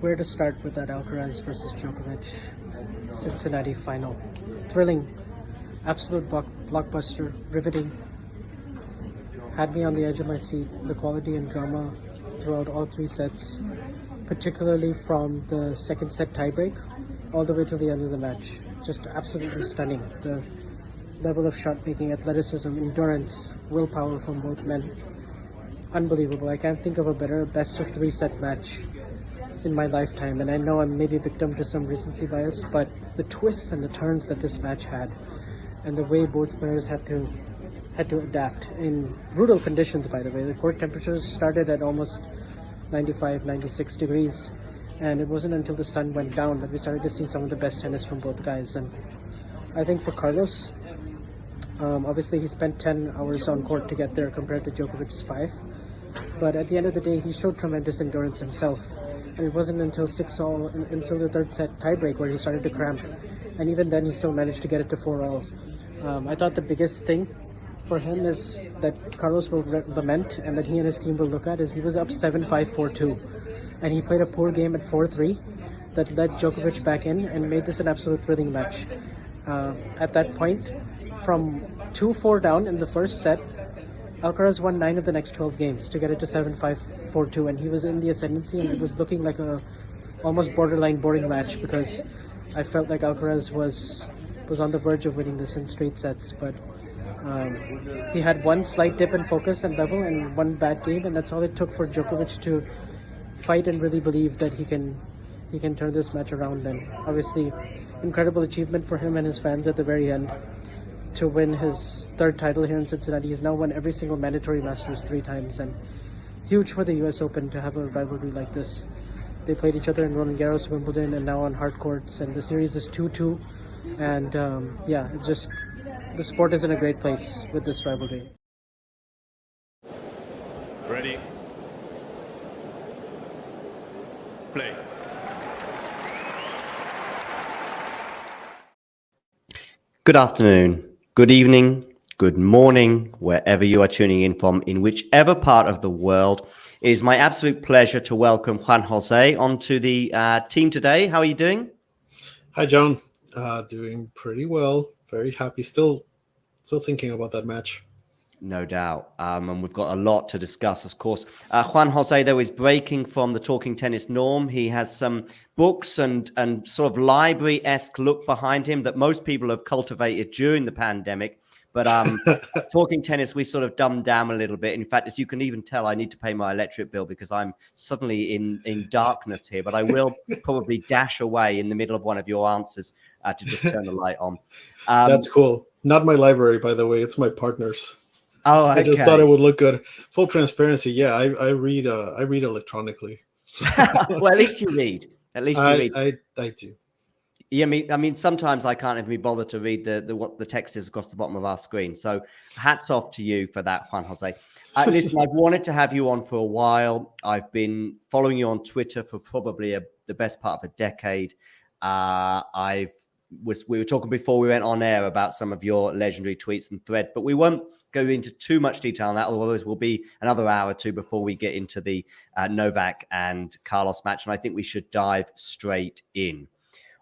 Where to start with that Alcaraz versus Djokovic Cincinnati final? Thrilling, absolute blockbuster, riveting. Had me on the edge of my seat. The quality and drama throughout all three sets, particularly from the second set tiebreak all the way to the end of the match. Just absolutely stunning. The level of shot making, athleticism, endurance, willpower from both men. Unbelievable. I can't think of a better best of three set match in my lifetime, and I know I'm maybe victim to some recency bias, but the twists and the turns that this match had, and the way both players had to adapt in brutal conditions. By the way, the court temperatures started at almost 95, 96 degrees, and it wasn't until the sun went down that we started to see some of the best tennis from both guys. And I think for Carlos, obviously he spent 10 hours on court to get there compared to Djokovic's 5, but at the end of the day he showed tremendous endurance himself. And it wasn't until 6-all, until the third set tiebreak, where he started to cramp. And even then, he still managed to get it to 4-all. I thought the biggest thing for him is that Carlos will lament, and that he and his team will look at, is he was up 7-5, 4-2. And he played a poor game at 4-3 that led Djokovic back in and made this an absolute thrilling match. At that point, from 2-4 down in the first set, Alcaraz won 9 of the next 12 games to get it to 7-5, 4-2, and he was in the ascendancy, and it was looking like a almost borderline boring match, because I felt like Alcaraz was on the verge of winning this in straight sets. But he had one slight dip in focus and level and one bad game, and that's all it took for Djokovic to fight and really believe that he can turn this match around. And obviously, incredible achievement for him and his fans at the very end to win his third title here in Cincinnati. He's now won every single mandatory Masters 3 times, and huge for the US Open to have a rivalry like this. They played each other in Roland Garros, Wimbledon, and now on hard courts, and the series is 2-2. And it's just, the sport is in a great place with this rivalry. Ready? Play. Good afternoon, good evening, good morning, wherever you are tuning in from, in whichever part of the world. It is my absolute pleasure to welcome Juan Jose onto the team today. How are you doing? Hi, John. Doing pretty well. Very happy. Still thinking about that match. No doubt. And we've got a lot to discuss, of course. Juan Jose, though, is breaking from the talking tennis norm. He has some books and sort of library-esque look behind him that most people have cultivated during the pandemic. But talking tennis, we sort of dumbed down a little bit. In fact, as you can even tell, I need to pay my electric bill because I'm suddenly in darkness here. But I will probably dash away in the middle of one of your answers to just turn the light on. That's cool. Not my library, by the way. It's my partner's. Oh, okay. I just thought it would look good. Full transparency. Yeah, I read electronically. Well, at least you read. At least you read. I do. Yeah, I mean, sometimes I can't even be bothered to read what the text is across the bottom of our screen. So, hats off to you for that, Juan Jose. Listen, I've wanted to have you on for a while. I've been following you on Twitter for probably the best part of a decade. We were talking before we went on air about some of your legendary tweets and thread, but we won't go into too much detail on that, although there will be another hour or two before we get into the Novak and Carlos match, and I think we should dive straight in.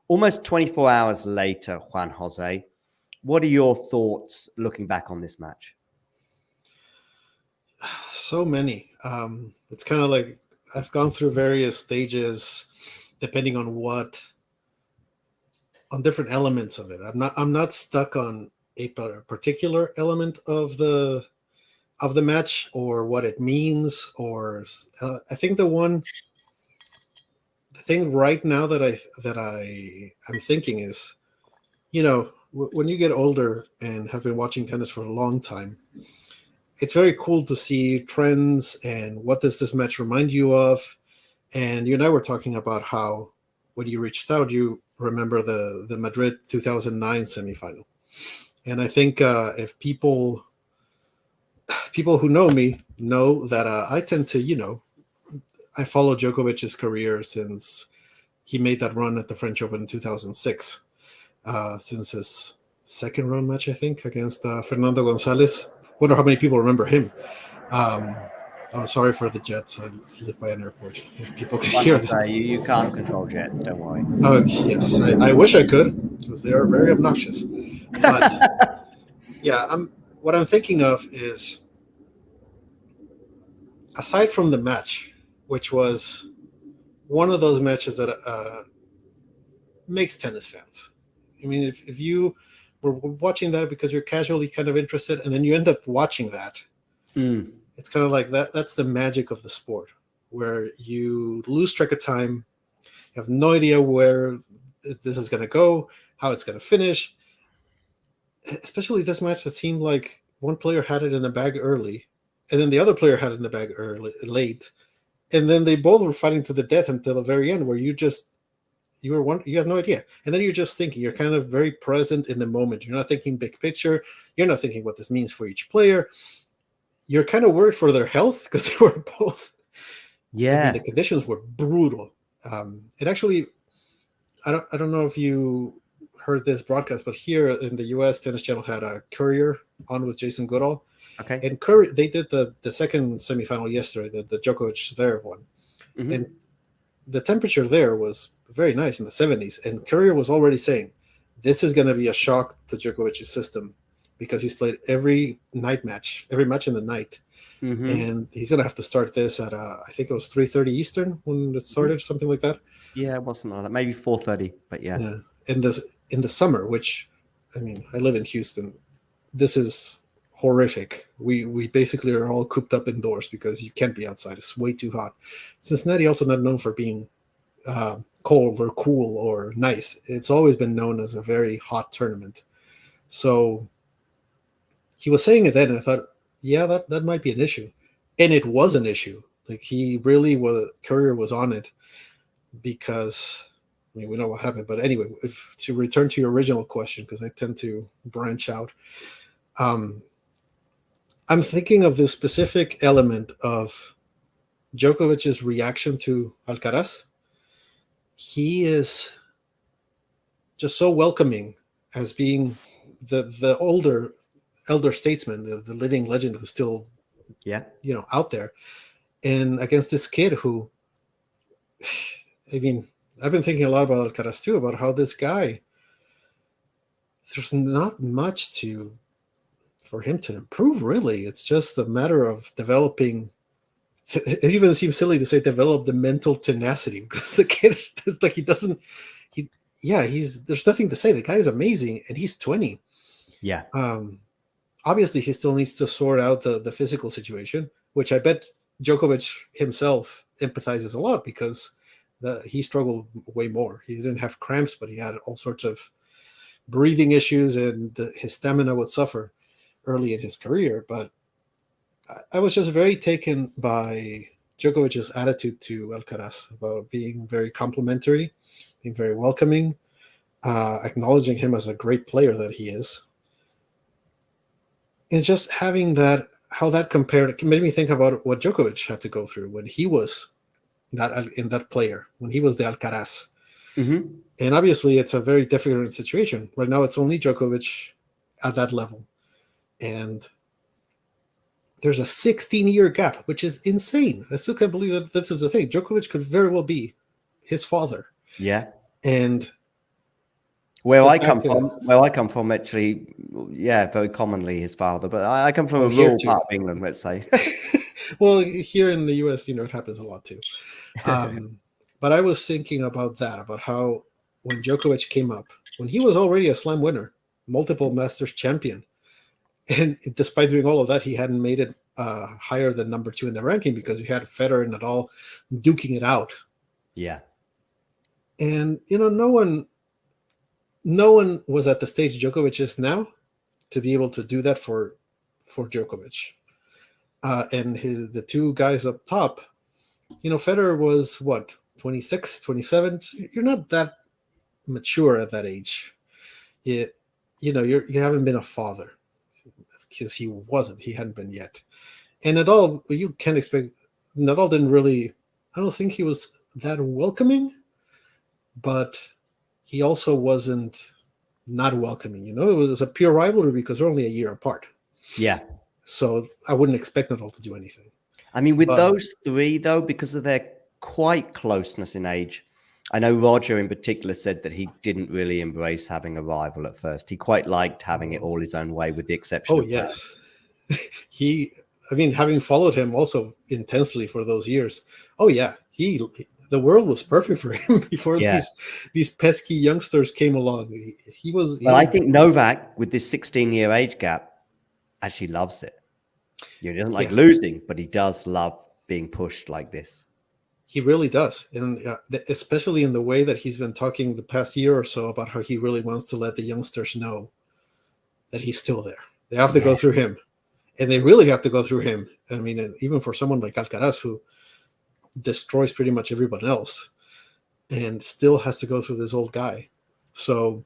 Almost 24 hours later, Juan Jose, what are your thoughts looking back on this match? So many. It's kind of like I've gone through various stages depending on different elements of it. I'm not stuck on a particular element of the match or what it means, or I think the thing right now that I am thinking is, when you get older and have been watching tennis for a long time, it's very cool to see trends and what does this match remind you of. And you and I were talking about how when you reached out, you remember the Madrid 2009 semifinal. And I think if people who know me know that I tend to, I follow Djokovic's career since he made that run at the French Open in 2006, since his second round match, I think, against Fernando Gonzalez. Wonder how many people remember him. Sorry for the jets. I live by an airport. If people can hear that. You can't control jets, don't worry. Oh, yes. I wish I could, because they are very obnoxious. But yeah, what I'm thinking of is, aside from the match, which was one of those matches that makes tennis fans. I mean, if you were watching that because you're casually kind of interested, and then you end up watching that, it's kind of like that. That's the magic of the sport, where you lose track of time, you have no idea where this is going to go, how it's going to finish. Especially this match that seemed like one player had it in the bag early, and then the other player had it in the bag late, and then they both were fighting to the death until the very end, where you have no idea, and then you're just thinking, you're kind of very present in the moment. You're not thinking big picture. You're not thinking what this means for each player. You're kind of worried for their health because they were both. Yeah, I mean, the conditions were brutal. It actually, I don't know if you heard this broadcast, but here in the U.S., Tennis Channel had a Courier on with Jason Goodall. okay. And Curry, they did the second semifinal yesterday, the Djokovic Zverev one, and the temperature there was very nice in the 70s. And Courier was already saying, this is going to be a shock to Djokovic's system, because he's played every match in the night, and he's going to have to start this at I think it was 3:30 Eastern when it started, something like that. Yeah, it was something like that, maybe 4:30, but yeah. In the summer, which, I mean, I live in Houston. This is horrific. We basically are all cooped up indoors because you can't be outside. It's way too hot. Cincinnati also not known for being cold or cool or nice. It's always been known as a very hot tournament. So he was saying it then, and I thought, yeah, that might be an issue. And it was an issue. Like, he really was, Courier was on it, because, I mean, we know what happened. But anyway, to return to your original question, because I tend to branch out, I'm thinking of this specific element of Djokovic's reaction to Alcaraz. He is just so welcoming, as being the elder statesman, the living legend who's still, out there, and against this kid who, I mean, I've been thinking a lot about Alcaraz too, about how this guy, there's not much for him to improve, really. It's just a matter of developing. It even seems silly to say develop the mental tenacity, because the kid is like, there's nothing to say. The guy is amazing, and he's 20. Yeah. Obviously, he still needs to sort out the physical situation, which I bet Djokovic himself empathizes a lot, because he struggled way more. He didn't have cramps, but he had all sorts of breathing issues, and his stamina would suffer early in his career. But I was just very taken by Djokovic's attitude to Alcaraz, about being very complimentary, being very welcoming, acknowledging him as a great player that he is. And just having that, how that compared, it made me think about what Djokovic had to go through when he was that player, when he was the Alcaraz. And obviously, it's a very different situation. Right now, it's only Djokovic at that level. And there's a 16-year gap, which is insane. I still can't believe that this is the thing. Djokovic could very well be his father. Yeah. And But back then- where I come from, actually, yeah, very commonly his father. But I come from a here rural too. part of England, let's say. Well, here in the US, it happens a lot too. But I was thinking about how when Djokovic came up, when he was already a slam winner, multiple Masters champion, and despite doing all of that, he hadn't made it higher than number 2 in the ranking because he had Federer and Nadal duking it out. Yeah. And no one was at the stage Djokovic is now to be able to do that for Djokovic. And the two guys up top, Federer was what, 26, 27? You're not that mature at that age. You haven't been a father, because he hadn't been yet. And Nadal, you can't expect, Nadal didn't really, I don't think he was that welcoming, but he also wasn't not welcoming. It was a pure rivalry because they're only a year apart. Yeah. So I wouldn't expect Nadal to do anything. I mean, with those three, though, because of their quite closeness in age, I know Roger in particular said that he didn't really embrace having a rival at first. He quite liked having it all his own way, with the exception of yes. Having followed him also intensely for those years, the world was perfect for him before these pesky youngsters came along. I think Novak, with this 16-year age gap, actually loves it. He doesn't like losing, but he does love being pushed like this. He really does. And especially in the way that he's been talking the past year or so about how he really wants to let the youngsters know that he's still there. They have to go through him. And they really have to go through him. I mean, and even for someone like Alcaraz, who destroys pretty much everyone else and still has to go through this old guy. So,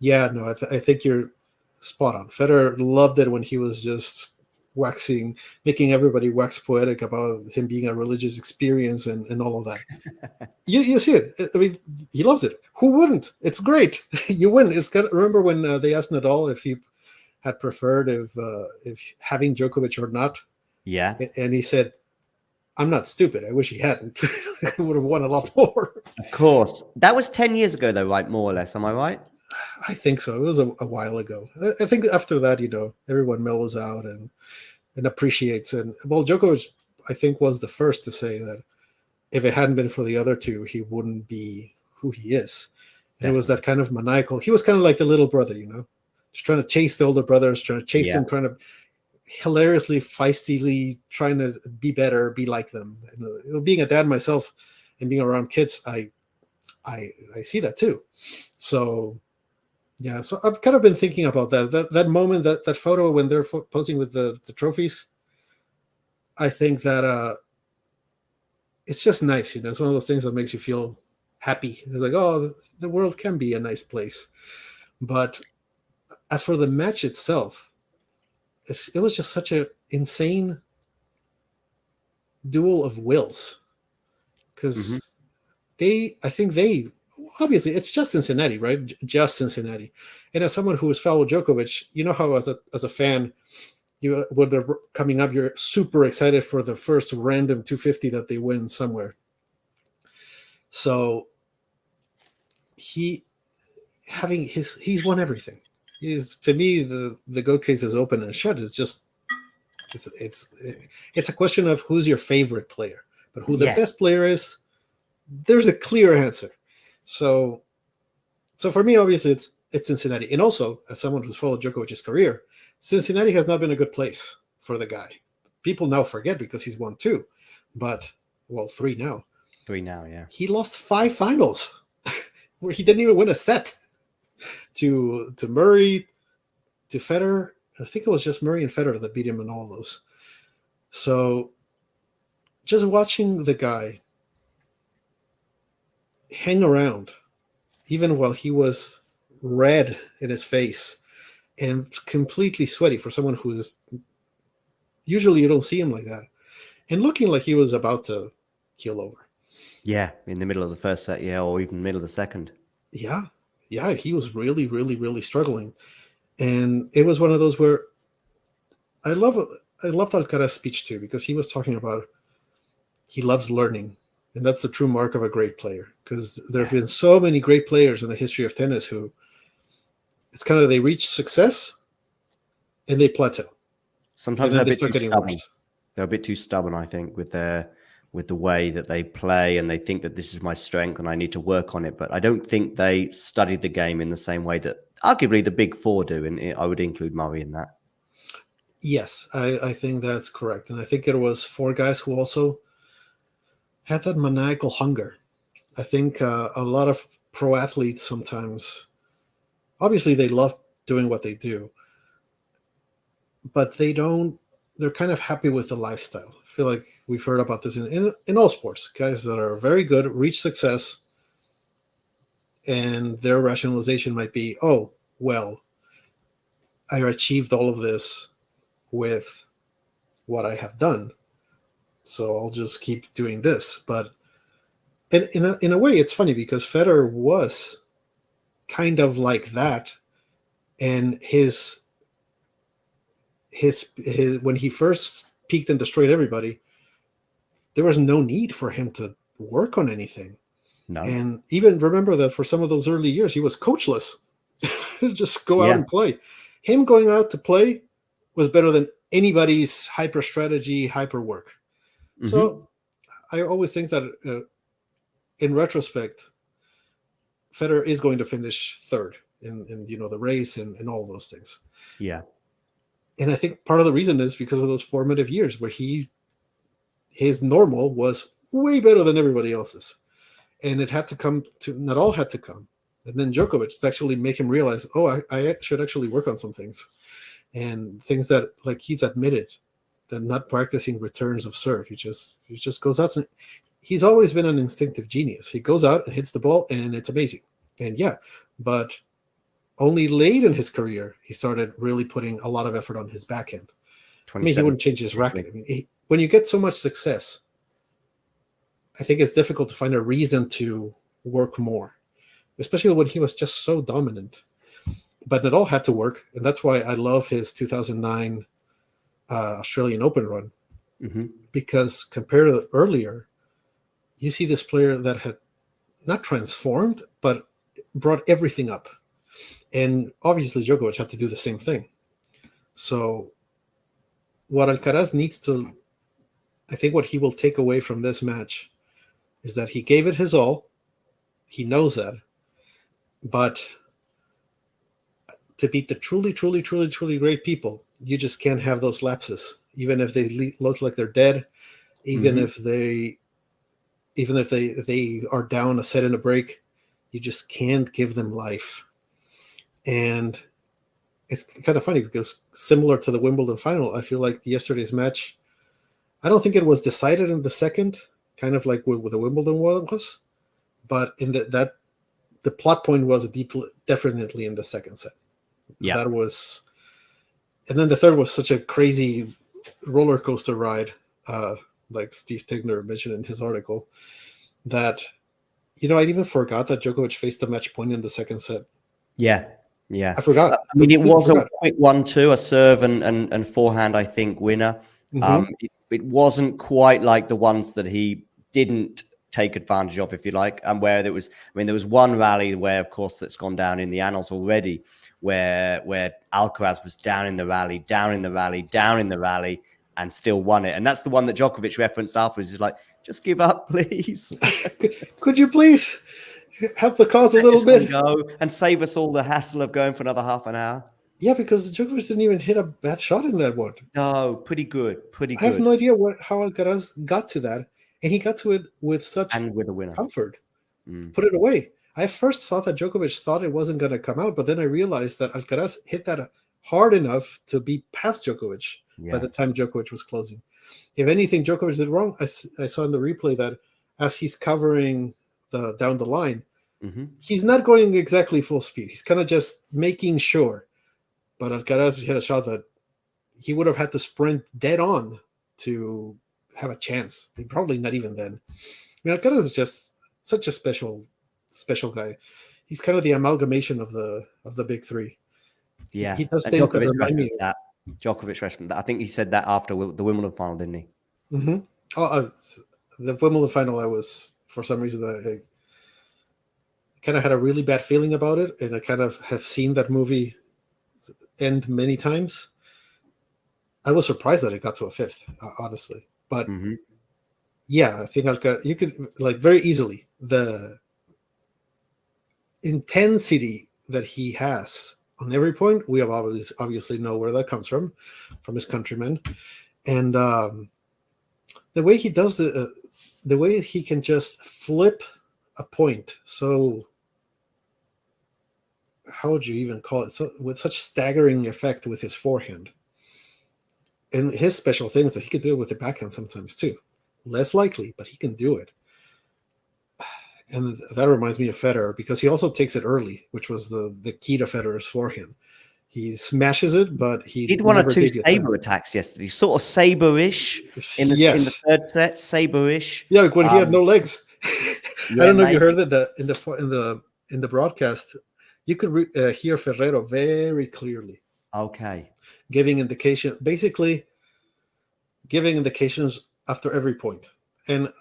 I think you're spot on. Federer loved it when he was just making everybody wax poetic about him being a religious experience and all of that. You see it. I mean, he loves it. Who wouldn't? It's great. You win. Remember when they asked Nadal if he had preferred if having Djokovic or not? Yeah. And he said, "I'm not stupid. I wish he hadn't. He would have won a lot more." Of course. That was 10 years ago, though, right? More or less. Am I right? I think so. It was a while ago. I think after that, everyone mellows out and appreciates. And Djokovic, I think, was the first to say that if it hadn't been for the other two, he wouldn't be who he is. And it was that kind of maniacal. He was kind of like the little brother, just trying to chase the older brothers, trying to chase them, trying to hilariously, feistily, trying to be better, be like them. And, being a dad myself and being around kids, I see that too. So. Yeah, so I've kind of been thinking about that moment, that photo when they're posing with the trophies. I think that it's just nice, It's one of those things that makes you feel happy. It's like, oh, the world can be a nice place. But as for the match itself, it was just such an insane duel of wills. Because obviously, it's just Cincinnati, right? Just Cincinnati. And as someone who has followed Djokovic, how as a fan, when they're coming up, you're super excited for the first random 250 that they win somewhere. So he's won everything. To me, the GOAT case is open and shut. It's just it's a question of who's your favorite player, but who the best player is. There's a clear answer. So for me, obviously, it's Cincinnati. And also, as someone who's followed Djokovic's career, Cincinnati has not been a good place for the guy. People now forget because he's won 2, but 3 now. 3 now, yeah. He lost 5 finals where he didn't even win a set to Murray, to Federer. I think it was just Murray and Federer that beat him in all those. So just watching the guy hang around, even while he was red in his face and completely sweaty for someone who's usually you don't see him like that, and looking like he was about to keel over. Yeah, in the middle of the first set, or even middle of the second. Yeah, he was really, really, really struggling, and it was one of those where I loved Alcaraz's speech too, because he was talking about he loves learning. And that's the true mark of a great player, because there have been so many great players in the history of tennis who it's kind of they reach success and they plateau. Sometimes And they're then a they bit start too getting stubborn. worse. They're a bit too stubborn, I think, with the way that they play, and they think that this is my strength and I need to work on it. But I don't think they study the game in the same way that arguably the big four do, and I would include Murray in that. Yes, I think that's correct. And I think it was four guys who also had that maniacal hunger. I think a lot of pro athletes sometimes, obviously, they love doing what they do, but they're kind of happy with the lifestyle. I feel like we've heard about this in all sports. Guys that are very good reach success, and their rationalization might be, oh, well, I achieved all of this with what I have done, so I'll just keep doing this. But in a way, it's funny because Federer was kind of like that, and his when he first peaked and destroyed everybody, there was no need for him to work on anything. No. And even remember that for some of those early years, he was coachless. Just go out and play. Him going out to play was better than anybody's hyper strategy, hyper work. Mm-hmm. So I always think that in retrospect, Federer is going to finish third in the race and all those things. Yeah. And I think part of the reason is because of those formative years where his normal was way better than everybody else's. And it had to come to, not all had to come. And then Djokovic to actually make him realize, oh, I should actually work on some things. And things that, like, he's admitted that not practicing returns of serve. He just goes out and he's always been an instinctive genius. He goes out and hits the ball and it's amazing. And yeah, but only late in his career, he started really putting a lot of effort on his backhand. I mean, he wouldn't change his racket. I mean, when you get so much success, I think it's difficult to find a reason to work more, especially when he was just so dominant. But it all had to work, and that's why I love his 2009 Australian Open run, because compared to earlier, you see this player that had not transformed, but brought everything up. And obviously Djokovic had to do the same thing. So what Alcaraz needs to, I think what he will take away from this match is that he gave it his all. He knows that. But to beat the truly, truly, truly, truly great people, you just can't have those lapses. Even if they look like they're dead, even if they are down a set and a break, you just can't give them life. And it's kind of funny because similar to the Wimbledon final, I feel like yesterday's match, I don't think it was decided in the second, kind of like with the Wimbledon was, but in the plot point was definitely in the second set. Yeah, that was, and then the third was such a crazy roller coaster ride, like Steve Tigner mentioned in his article, that I even forgot that Djokovic faced a match point in the second set. Yeah, I forgot. I mean, it was a quick 1-2, a serve and forehand, I think, winner. It wasn't quite like the ones that he didn't take advantage of, if you like, and where there was one rally where, of course, that's gone down in the annals already, where Alcaraz was down in the rally, and still won it. And that's the one that Djokovic referenced afterwards. He's like, just give up, please. Could you please help the cause a little bit? Go and save us all the hassle of going for another half an hour. Yeah, because Djokovic didn't even hit a bad shot in that one. No, pretty good. I have no idea how Alcaraz got to that. And he got to it with such comfort. Put it away. I first thought that Djokovic thought it wasn't going to come out, but then I realized that Alcaraz hit that hard enough to be past Djokovic by the time Djokovic was closing. If anything, Djokovic did wrong. I saw in the replay that as he's covering down the line, he's not going exactly full speed. He's kind of just making sure. But Alcaraz hit a shot that he would have had to sprint dead on to have a chance. Probably not even then. I mean, Alcaraz is just such a special guy. He's kind of the amalgamation of the big three. Yeah, he does things that remind me of that. Djokovic referenced that. I think he said that after the Wimbledon final, didn't he? Oh, the Wimbledon final, I was, for some reason, I kind of had a really bad feeling about it, and I kind of have seen that movie end many times. I was surprised that it got to a fifth, honestly. But yeah, I think you could like very easily the intensity that he has on every point. We have obviously know where that comes from his countrymen, and the way he does the way he can just flip a point. So how would you even call it? So with such staggering effect with his forehand. And his special things that he could do it with the backhand sometimes too. Less likely, but he can do it. And that reminds me of Federer because he also takes it early, which was the key to Federer's forehand. He smashes it, but he did one or two saber attacks yesterday, sort of saber-ish in the third set, saber-ish. Yeah, like when he had no legs. Yeah, I don't know if you heard that in the broadcast, you could hear Ferrero very clearly. Okay. Giving indications after every point. And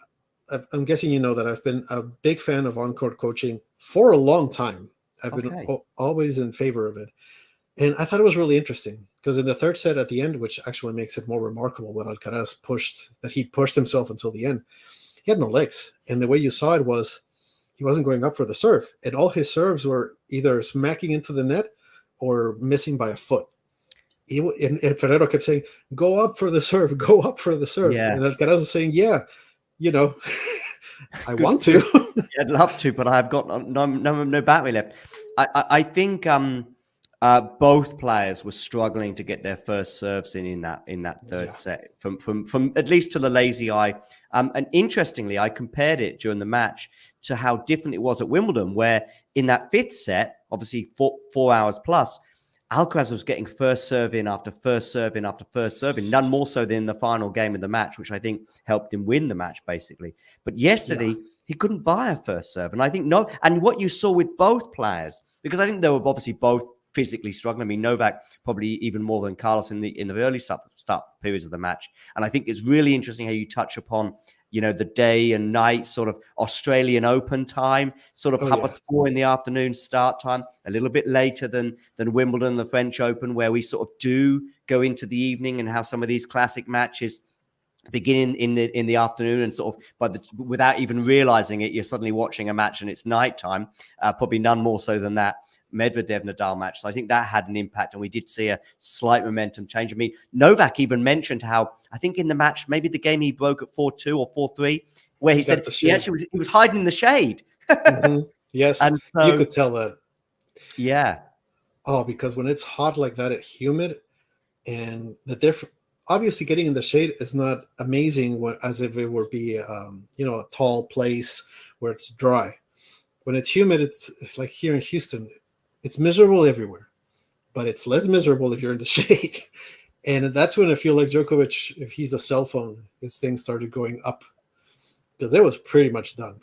I'm guessing you know that I've been a big fan of on-court coaching for a long time. I've been always in favor of it. And I thought it was really interesting because in the third set at the end, which actually makes it more remarkable when Alcaraz pushed himself until the end, he had no legs. And the way you saw it was he wasn't going up for the serve. And all his serves were either smacking into the net or missing by a foot. And Ferrero kept saying, go up for the serve, go up for the serve. Yeah. And Alcaraz was saying, yeah, I want to. I'd love to, but I've got no battery left. I think both players were struggling to get their first serves in that third set from at least to the lazy eye. And interestingly, I compared it during the match to how different it was at Wimbledon, where in that fifth set, obviously 4 hours plus, Alcaraz was getting first serve in after first serve in after first serve in, none more so than in the final game of the match, which I think helped him win the match, basically. But yesterday, he couldn't buy a first serve. And I think and what you saw with both players, because I think they were obviously both physically struggling. I mean, Novak probably even more than Carlos in the early start periods of the match. And I think it's really interesting how you touch upon the day and night sort of Australian Open time, sort of 4:30 in the afternoon start time, a little bit later than Wimbledon, the French Open, where we sort of do go into the evening, and how some of these classic matches begin in the afternoon, and sort of without even realizing it, you're suddenly watching a match and it's nighttime. Probably none more so than that Medvedev-Nadal match. So I think that had an impact, and we did see a slight momentum change. I mean, Novak even mentioned how, I think in the match, maybe the game he broke at 4-2 or 4-3, where he said he was hiding in the shade. Yes, and so, you could tell that. Yeah. Oh, because when it's hot like that, it's humid, and obviously getting in the shade is not amazing as if it would be a tall place where it's dry. When it's humid, it's like here in Houston, it's miserable everywhere, but it's less miserable if you're in the shade. And that's when I feel like Djokovic, if he's a cell phone, his thing started going up, because it was pretty much done.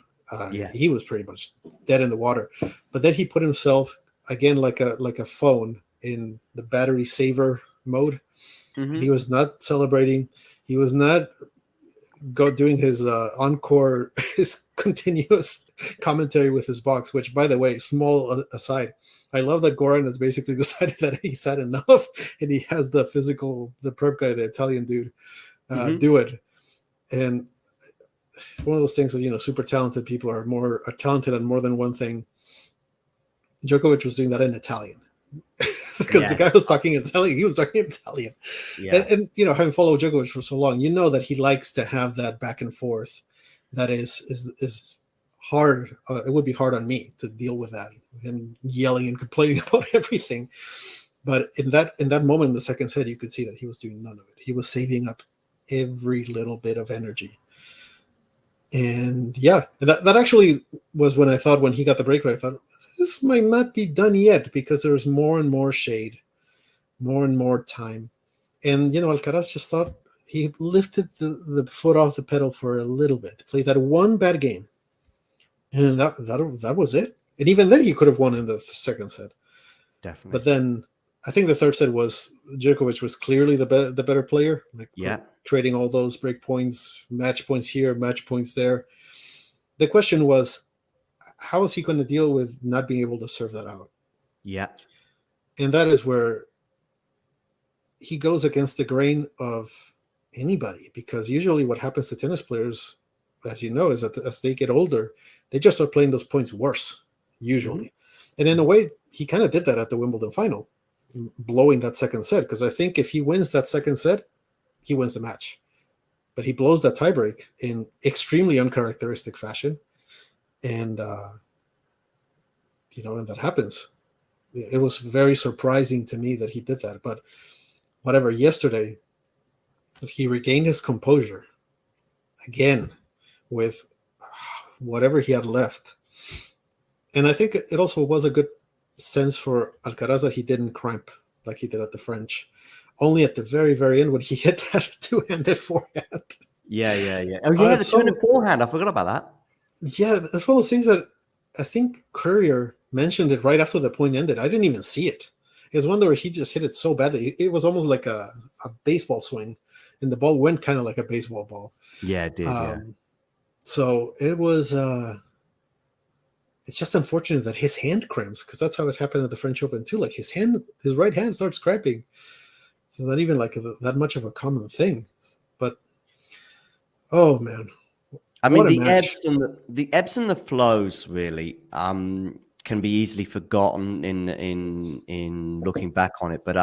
He was pretty much dead in the water. But then he put himself again like a phone in the battery saver mode. Mm-hmm. And he was not celebrating. He was not doing his encore, his continuous commentary with his box. Which, by the way, small aside, I love that Goran has basically decided that he's had enough, and he has the prep guy, the Italian dude, do it. And one of those things that, super talented people are talented on more than one thing. Djokovic was doing that in Italian because the guy was talking Italian. He was talking Italian. Yeah. And having followed Djokovic for so long, that he likes to have that back and forth. That is hard. It would be hard on me to deal with that, and yelling and complaining about everything. But in that moment in the second set, you could see that he was doing none of it. He was saving up every little bit of energy. And that actually was when I thought, when he got the breakaway, I thought this might not be done yet, because there was more and more shade, more and more time. And, Alcaraz just thought he lifted the foot off the pedal for a little bit, played that one bad game. And that was it. And even then he could have won in the second set. Definitely. But then I think the third set was Djokovic was clearly the better player. Trading all those break points, match points here, match points there. The question was, how is he going to deal with not being able to serve that out? Yeah. And that is where he goes against the grain of anybody, because usually what happens to tennis players, as you know, is that as they get older, they just start playing those points worse, usually. Mm-hmm. And in a way, he kind of did that at the Wimbledon final, blowing that second set, because I think if he wins that second set, he wins the match. But he blows that tiebreak in extremely uncharacteristic fashion. And, and that happens. It was very surprising to me that he did that. But whatever, yesterday, he regained his composure again with whatever he had left. And I think it also was a good sense for Alcaraz that he didn't cramp like he did at the French. Only at the very, very end when he hit that two-handed forehand. Yeah. Oh, yeah, the two-handed forehand. I forgot about that. Yeah, that's one of those things that I think Courier mentioned it right after the point ended. I didn't even see it. It was one where he just hit it so badly. It was almost like a baseball swing, and the ball went kind of like a baseball ball. Yeah, it did, So it was... it's just unfortunate that his hand cramps, because that's how it happened at the French Open too. Like his right hand starts cramping. It's not even like that much of a common thing. But, oh, man. I mean, the ebbs and the flows really can be easily forgotten in looking back on it. But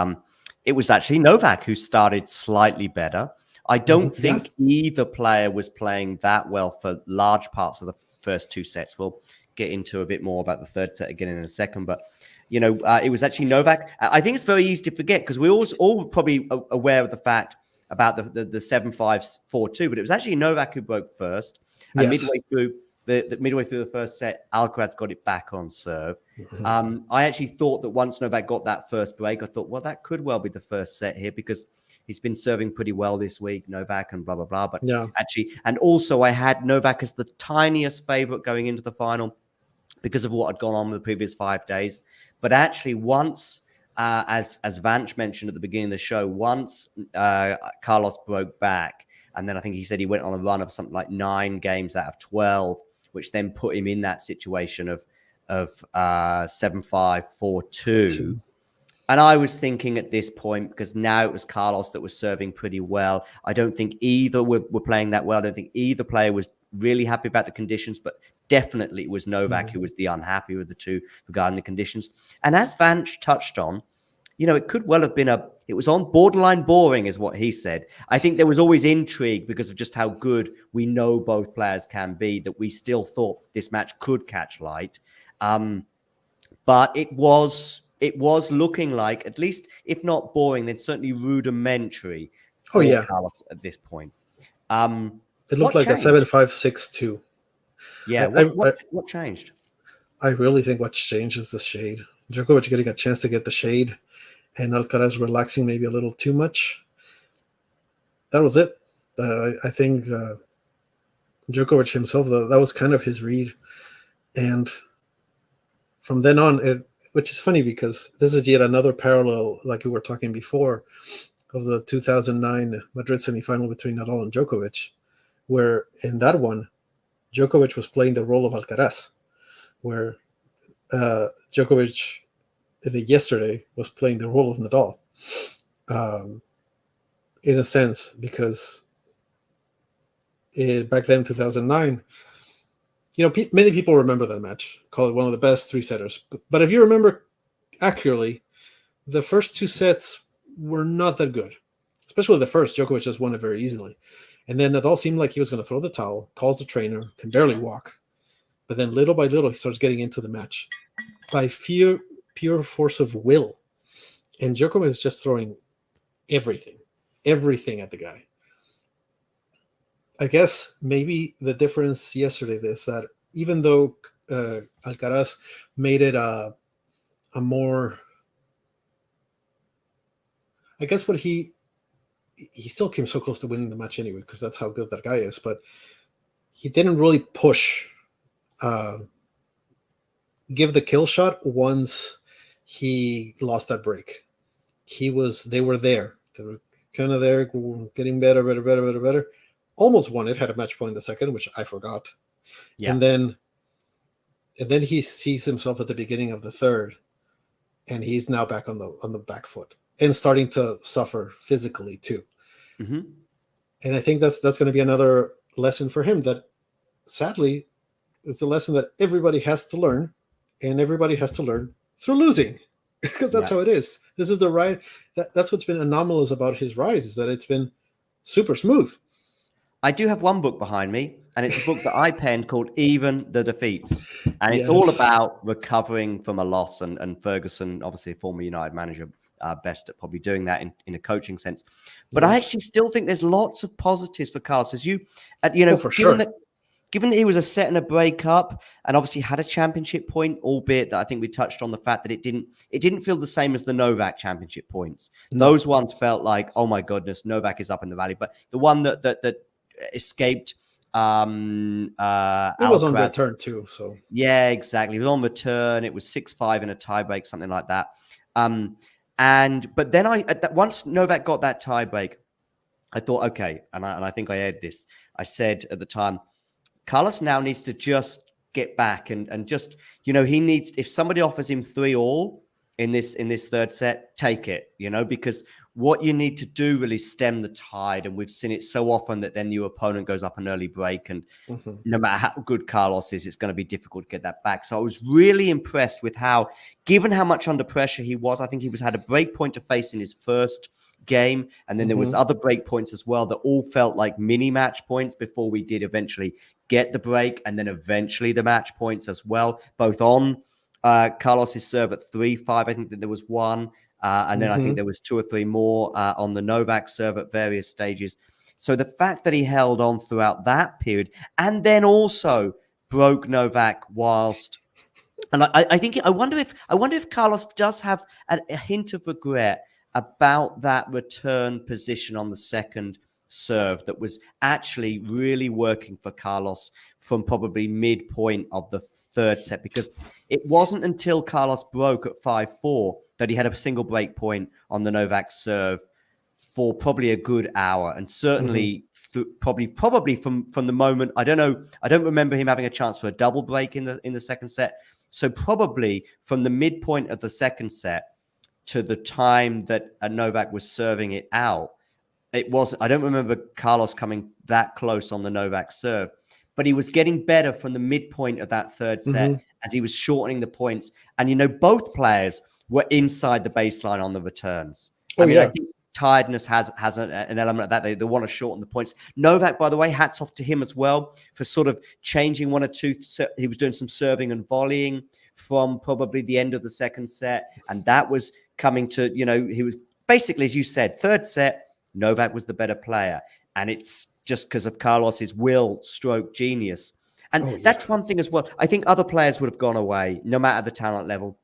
it was actually Novak who started slightly better. I don't think either player was playing that well for large parts of the first two sets. We'll get into a bit more about the third set again in a second. But, it was actually Novak. I think it's very easy to forget because we're all probably aware of the fact about the 7-5, 4-2, but it was actually Novak who broke first. And midway through the first set, Alcaraz got it back on serve. Mm-hmm. I actually thought that once Novak got that first break, I thought, well, that could well be the first set here because he's been serving pretty well this week, Novak, and blah, blah, blah. But actually, and also I had Novak as the tiniest favorite going into the final because of what had gone on in the previous 5 days. But actually, once, as Vanch mentioned at the beginning of the show, once Carlos broke back, and then I think he said he went on a run of something like 9 games out of 12, which then put him in that situation of 7-5, 4-2. And I was thinking at this point, because now it was Carlos that was serving pretty well, I don't think either were playing that well. I don't think either player was really happy about the conditions, but definitely it was Novak who was the unhappy with the two regarding the conditions. And as Vanch touched on, it could well have been it was on borderline boring is what he said. I think there was always intrigue because of just how good we know both players can be, that we still thought this match could catch light. But it was looking like, at least if not boring, then certainly rudimentary for Carlos at this point. It looked like changed? A 7-5-6-2. Yeah, what changed? I really think what changed is the shade. Djokovic getting a chance to get the shade, and Alcaraz relaxing maybe a little too much. That was it. I think Djokovic himself, that was kind of his read. And from then on, which is funny because this is yet another parallel, like we were talking before, of the 2009 Madrid semifinal between Nadal and Djokovic, where in that one, Djokovic was playing the role of Alcaraz, where Djokovic yesterday was playing the role of Nadal, in a sense, because back then, 2009, many people remember that match, call it one of the best 3-setters. But if you remember accurately, the first 2 sets were not that good, especially the first. Djokovic just won it very easily. And then Nadal seemed like he was going to throw the towel, calls the trainer, can barely walk. But then little by little, he starts getting into the match by pure force of will. And Djokovic is just throwing everything at the guy. I guess maybe the difference yesterday is that even though Alcaraz made it a more, I guess what he still came so close to winning the match anyway, because that's how good that guy is, but he didn't really push, give the kill shot once he lost that break. They were there. They were kind of there, getting better. Almost won it, had a match point in the second, which I forgot. Yeah. And then And then he sees himself at the beginning of the third, and he's now back on the back foot and starting to suffer physically too. Mm-hmm. And I think that's going to be another lesson for him that, sadly, is the lesson that everybody has to learn, and everybody has to learn through losing, because that's how it is. This is the right. That's what's been anomalous about his rise, is that it's been super smooth. I do have one book behind me, and it's a book that I penned called Even the Defeats. And it's all Yes. about recovering from a loss. And Ferguson, obviously a former United manager, best at probably doing that in a coaching sense. But I actually still think there's lots of positives for Carlos. As you know, for sure. Given that he was a set and a breakup, and obviously had a championship point, albeit that I think we touched on the fact that it didn't feel the same as the Novak championship points. No. Those ones felt like, oh my goodness, Novak is up in the valley. But the one that escaped, it was on return too. So yeah, exactly. It was on return. It was 6-5 in a tiebreak, something like that. But then once Novak got that tiebreak, I thought, okay, and I think I aired this. I said at the time, Carlos now needs to just get back and just, he needs, if somebody offers him 3-all in this third set, take it, because what you need to do really stem the tide. And we've seen it so often that then your opponent goes up an early break, and no matter how good Carlos is, it's going to be difficult to get that back. So I was really impressed with how, given how much under pressure he was, I think he had a break point to face in his first game, and then there was other break points as well that all felt like mini match points before we did eventually get the break, and then eventually the match points as well, both on Carlos's serve at 3-5. I think that there was one, and then I think there was 2 or 3 more on the Novak serve at various stages. So the fact that he held on throughout that period, and then also broke Novak whilst, and I wonder if Carlos does have a hint of regret about that return position on the second serve that was actually really working for Carlos from probably midpoint of the third set, because it wasn't until Carlos broke at 5-4 that he had a single break point on the Novak serve for probably a good hour. And certainly probably from the moment, I don't remember him having a chance for a double break in the second set. So probably from the midpoint of the second set to the time that Novak was serving it out, it wasn't. I don't remember Carlos coming that close on the Novak serve, but he was getting better from the midpoint of that third set as he was shortening the points. And both players were inside the baseline on the returns. I think tiredness has an element of that. They want to shorten the points. Novak, by the way, hats off to him as well for sort of changing one or two. He was doing some serving and volleying from probably the end of the second set, and that was coming to, he was basically, as you said, third set, Novak was the better player. And it's just because of Carlos's will stroke genius. And that's one thing as well. I think other players would have gone away, no matter the talent level.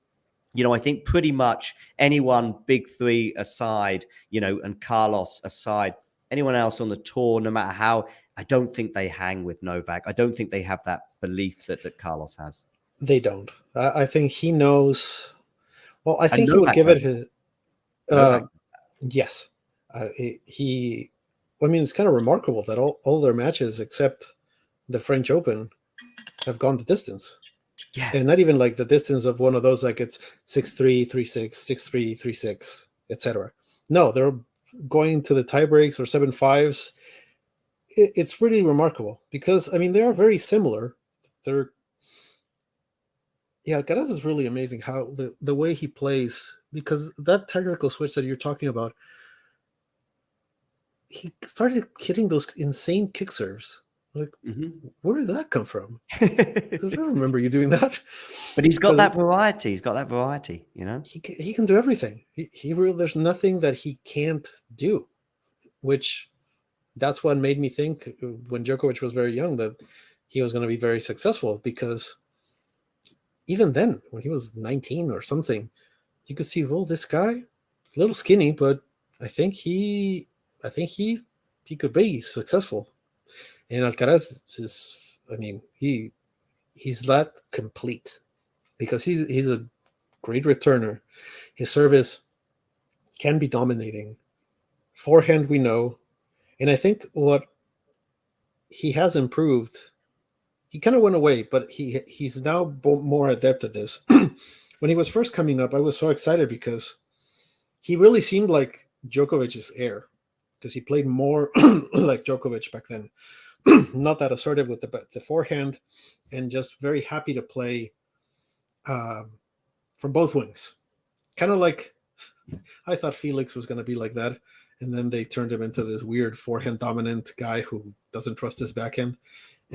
I think pretty much anyone, big three aside, and Carlos aside, anyone else on the tour, no matter how, I don't think they hang with Novak. I don't think they have that belief that Carlos has. They don't. I think he knows. Well, I think he would give it his. Yes. It's kind of remarkable that all their matches except the French Open have gone the distance. Yeah. And not even like the distance of one of those, like it's 6-3, 3-6, 6-3, 3-6, etc. No, they're going to the tie breaks or 7-5s. It's really remarkable because, they are very similar. Alcaraz is really amazing how the way he plays, because that technical switch that you're talking about, he started hitting those insane kick serves. Like, where did that come from? I don't remember you doing that. But he's got that variety. He can do everything. He really, there's nothing that he can't do, which that's what made me think when Djokovic was very young that he was going to be very successful, because even then, when he was 19 or something, you could see, well, this guy, a little skinny, but I think he could be successful. And Alcaraz is, he's that complete, because he's a great returner. His service can be dominating. Forehand, we know. And I think what he has improved, he kind of went away, but he's now more adept at this. When he was first coming up, I was so excited because he really seemed like Djokovic's heir, because he played more like Djokovic back then. Not that assertive with the forehand, and just very happy to play from both wings. Kind of like, I thought Felix was going to be like that, and then they turned him into this weird forehand dominant guy who doesn't trust his backhand.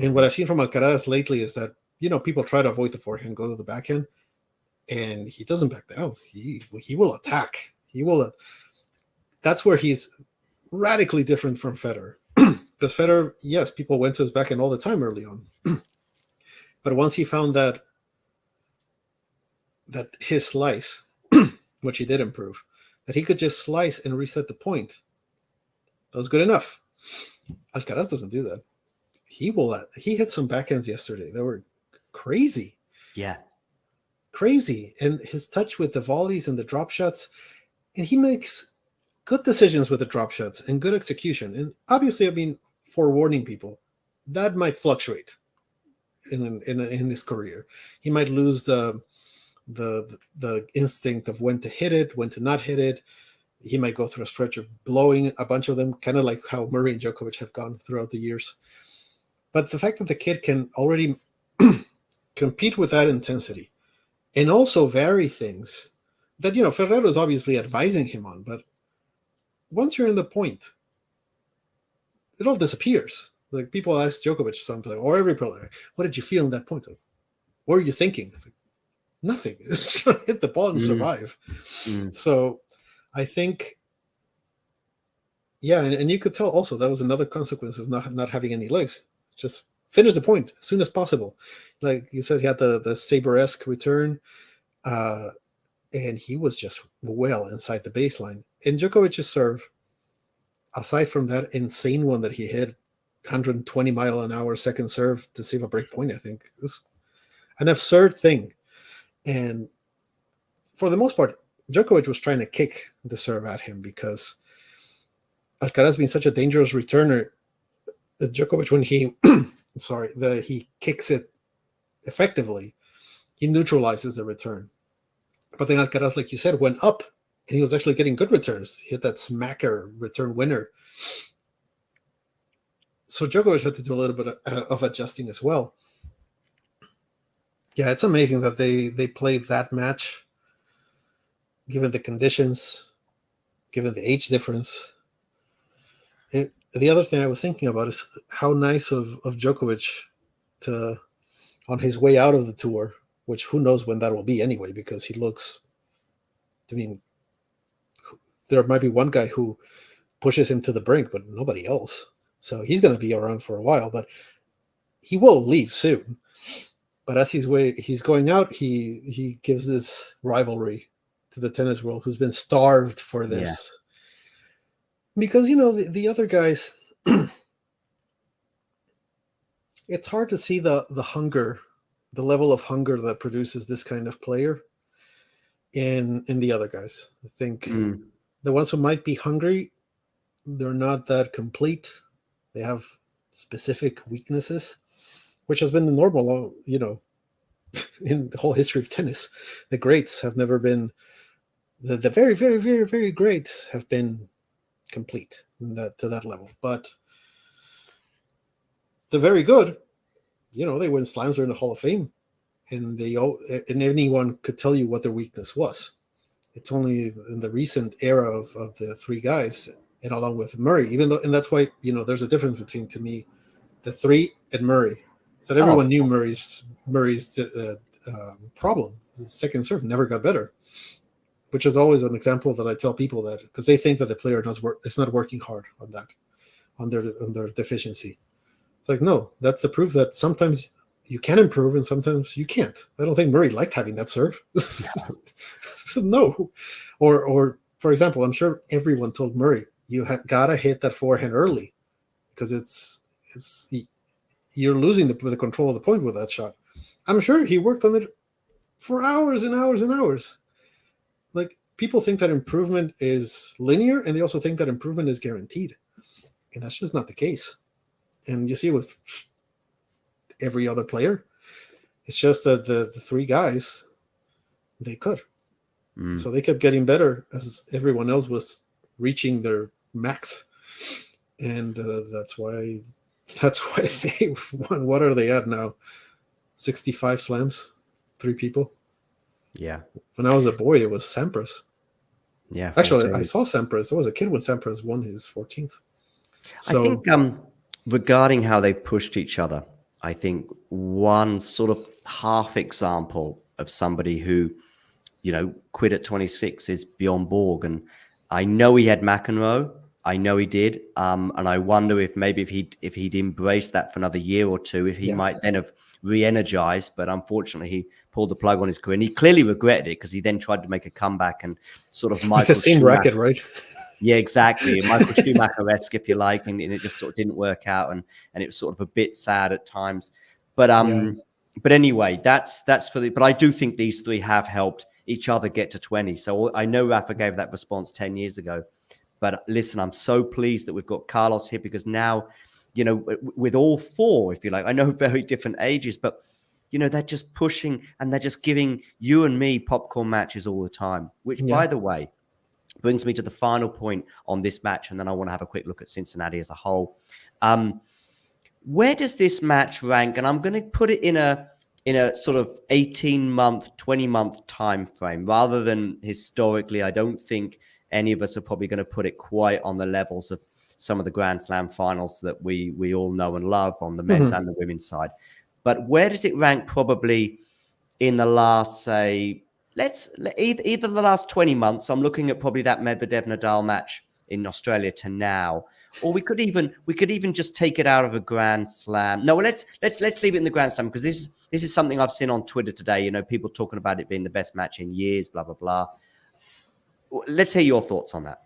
And what I've seen from Alcaraz lately is that, people try to avoid the forehand, go to the backhand, and he doesn't back down. He will attack. That's where he's radically different from Federer. Because Federer, yes, people went to his backhand all the time early on. But once he found that his slice, which he did improve, that he could just slice and reset the point, that was good enough. Alcaraz doesn't do that. He hit some backhands yesterday. They were crazy. Yeah. Crazy. And his touch with the volleys and the drop shots, and he makes good decisions with the drop shots and good execution. And obviously, forewarning people, that might fluctuate in his career. He might lose the instinct of when to hit it, when to not hit it. He might go through a stretch of blowing a bunch of them, kind of like how Murray and Djokovic have gone throughout the years. But the fact that the kid can already compete with that intensity and also vary things that, Ferrero is obviously advising him on, but once you're in the point, it all disappears. Like, people ask Djokovic something, or every player, what did you feel in that point? Like, what are you thinking? It's like, nothing. It's trying to hit the ball and survive. So I think, yeah, and you could tell also that was another consequence of not having any legs. Just finish the point as soon as possible. Like you said, he had the Saber-esque return, and he was just well inside the baseline. And Djokovic's serve, aside from that insane one that he hit, 120-mile-an-hour second serve to save a break point, I think, it was an absurd thing. And for the most part, Djokovic was trying to kick the serve at him because Alcaraz being such a dangerous returner, Djokovic, when he he kicks it effectively, he neutralizes the return. But then Alcaraz, like you said, went up, and he was actually getting good returns. He hit that smacker return winner. So Djokovic had to do a little bit of adjusting as well. Yeah, it's amazing that they played that match, given the conditions, given the age difference. The other thing I was thinking about is how nice of Djokovic to, on his way out of the tour, which who knows when that will be anyway, because he looks, there might be one guy who pushes him to the brink, but nobody else. So he's going to be around for a while, but he will leave soon. But as he's going out, he gives this rivalry to the tennis world, who's been starved for this. Yeah. Because, the other guys, it's hard to see the hunger, the level of hunger that produces this kind of player in the other guys. I think the ones who might be hungry, they're not that complete. They have specific weaknesses, which has been the normal, in the whole history of tennis. The greats have never been, the very, very, very, very greats have been complete to that level. But the very good, they win slams, they're in the Hall of Fame, and anyone could tell you what their weakness was. It's only in the recent era of the three guys, and along with Murray, and that's why, there's a difference between, to me, the three and Murray. So that everyone knew Murray's problem. His second serve never got better, which is always an example that I tell people that, because they think that the player it's not working hard on that, on their deficiency. It's like, no, that's the proof that sometimes you can improve and sometimes you can't. I don't think Murray liked having that serve. No. Or for example, I'm sure everyone told Murray, you gotta hit that forehand early, because you're losing the control of the point with that shot. I'm sure he worked on it for hours and hours and hours. Like, people think that improvement is linear, and they also think that improvement is guaranteed. And that's just not the case. And you see with every other player. It's just that the three guys, they could. So they kept getting better as everyone else was reaching their max. And that's why they won. What are they at now? 65 slams, 3 people. Yeah. When I was a boy, it was Sampras. Yeah. Actually, I saw Sampras. I was a kid when Sampras won his 14th. So, I think regarding how they've pushed each other, I think one sort of half example of somebody who, quit at 26 is Bjorn Borg. And I know he had McEnroe. I know he did. And I wonder if he'd embraced that for another year or two, if he might then have re-energized. But unfortunately, he pulled the plug on his career. And he clearly regretted it because he then tried to make a comeback and sort of the same racket, right? Yeah, exactly. Michael Schumacher-esque, if you like, and it just sort of didn't work out, and it was sort of a bit sad at times. But but anyway, that's for the. But I do think these three have helped each other get to 20. So I know Rafa gave that response 10 years ago. But listen, I'm so pleased that we've got Carlos here because now, with all four, if you like, I know very different ages, but they're just pushing and they're just giving you and me popcorn matches all the time. Which, by the way, brings me to the final point on this match, and then I want to have a quick look at Cincinnati as a whole. Where does this match rank? And I'm going to put it in a sort of 18-month, 20-month time frame, rather than historically. I don't think any of us are probably going to put it quite on the levels of some of the Grand Slam finals that we all know and love on the men's and the women's side. But where does it rank probably in the last, say, either the last 20 months? So I'm looking at probably that Medvedev-Nadal match in Australia to now, or we could even just take it out of a Grand Slam. No, let's leave it in the Grand Slam because this is something I've seen on Twitter today. People talking about it being the best match in years, blah blah blah. Let's hear your thoughts on that.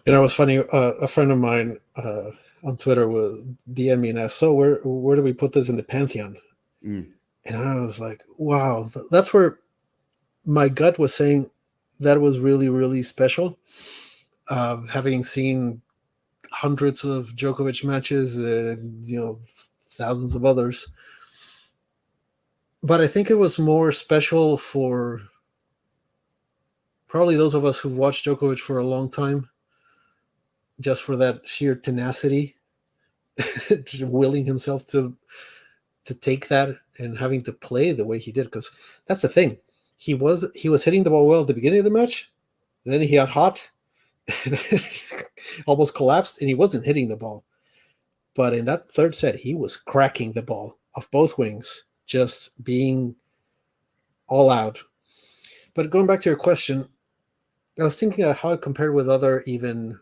It was funny. A friend of mine on Twitter was DM me and asked, "So where do we put this in the pantheon?" And I was like, "Wow, that's where my gut was saying that was really, really special." Having seen hundreds of Djokovic matches and thousands of others, but I think it was more special for probably those of us who've watched Djokovic for a long time, just for that sheer tenacity, willing himself to take that and having to play the way he did. Because that's the thing, he was hitting the ball well at the beginning of the match, then he got hot, almost collapsed, and he wasn't hitting the ball. But in that third set, he was cracking the ball off both wings, just being all out. But going back to your question, I was thinking of how it compared with other, even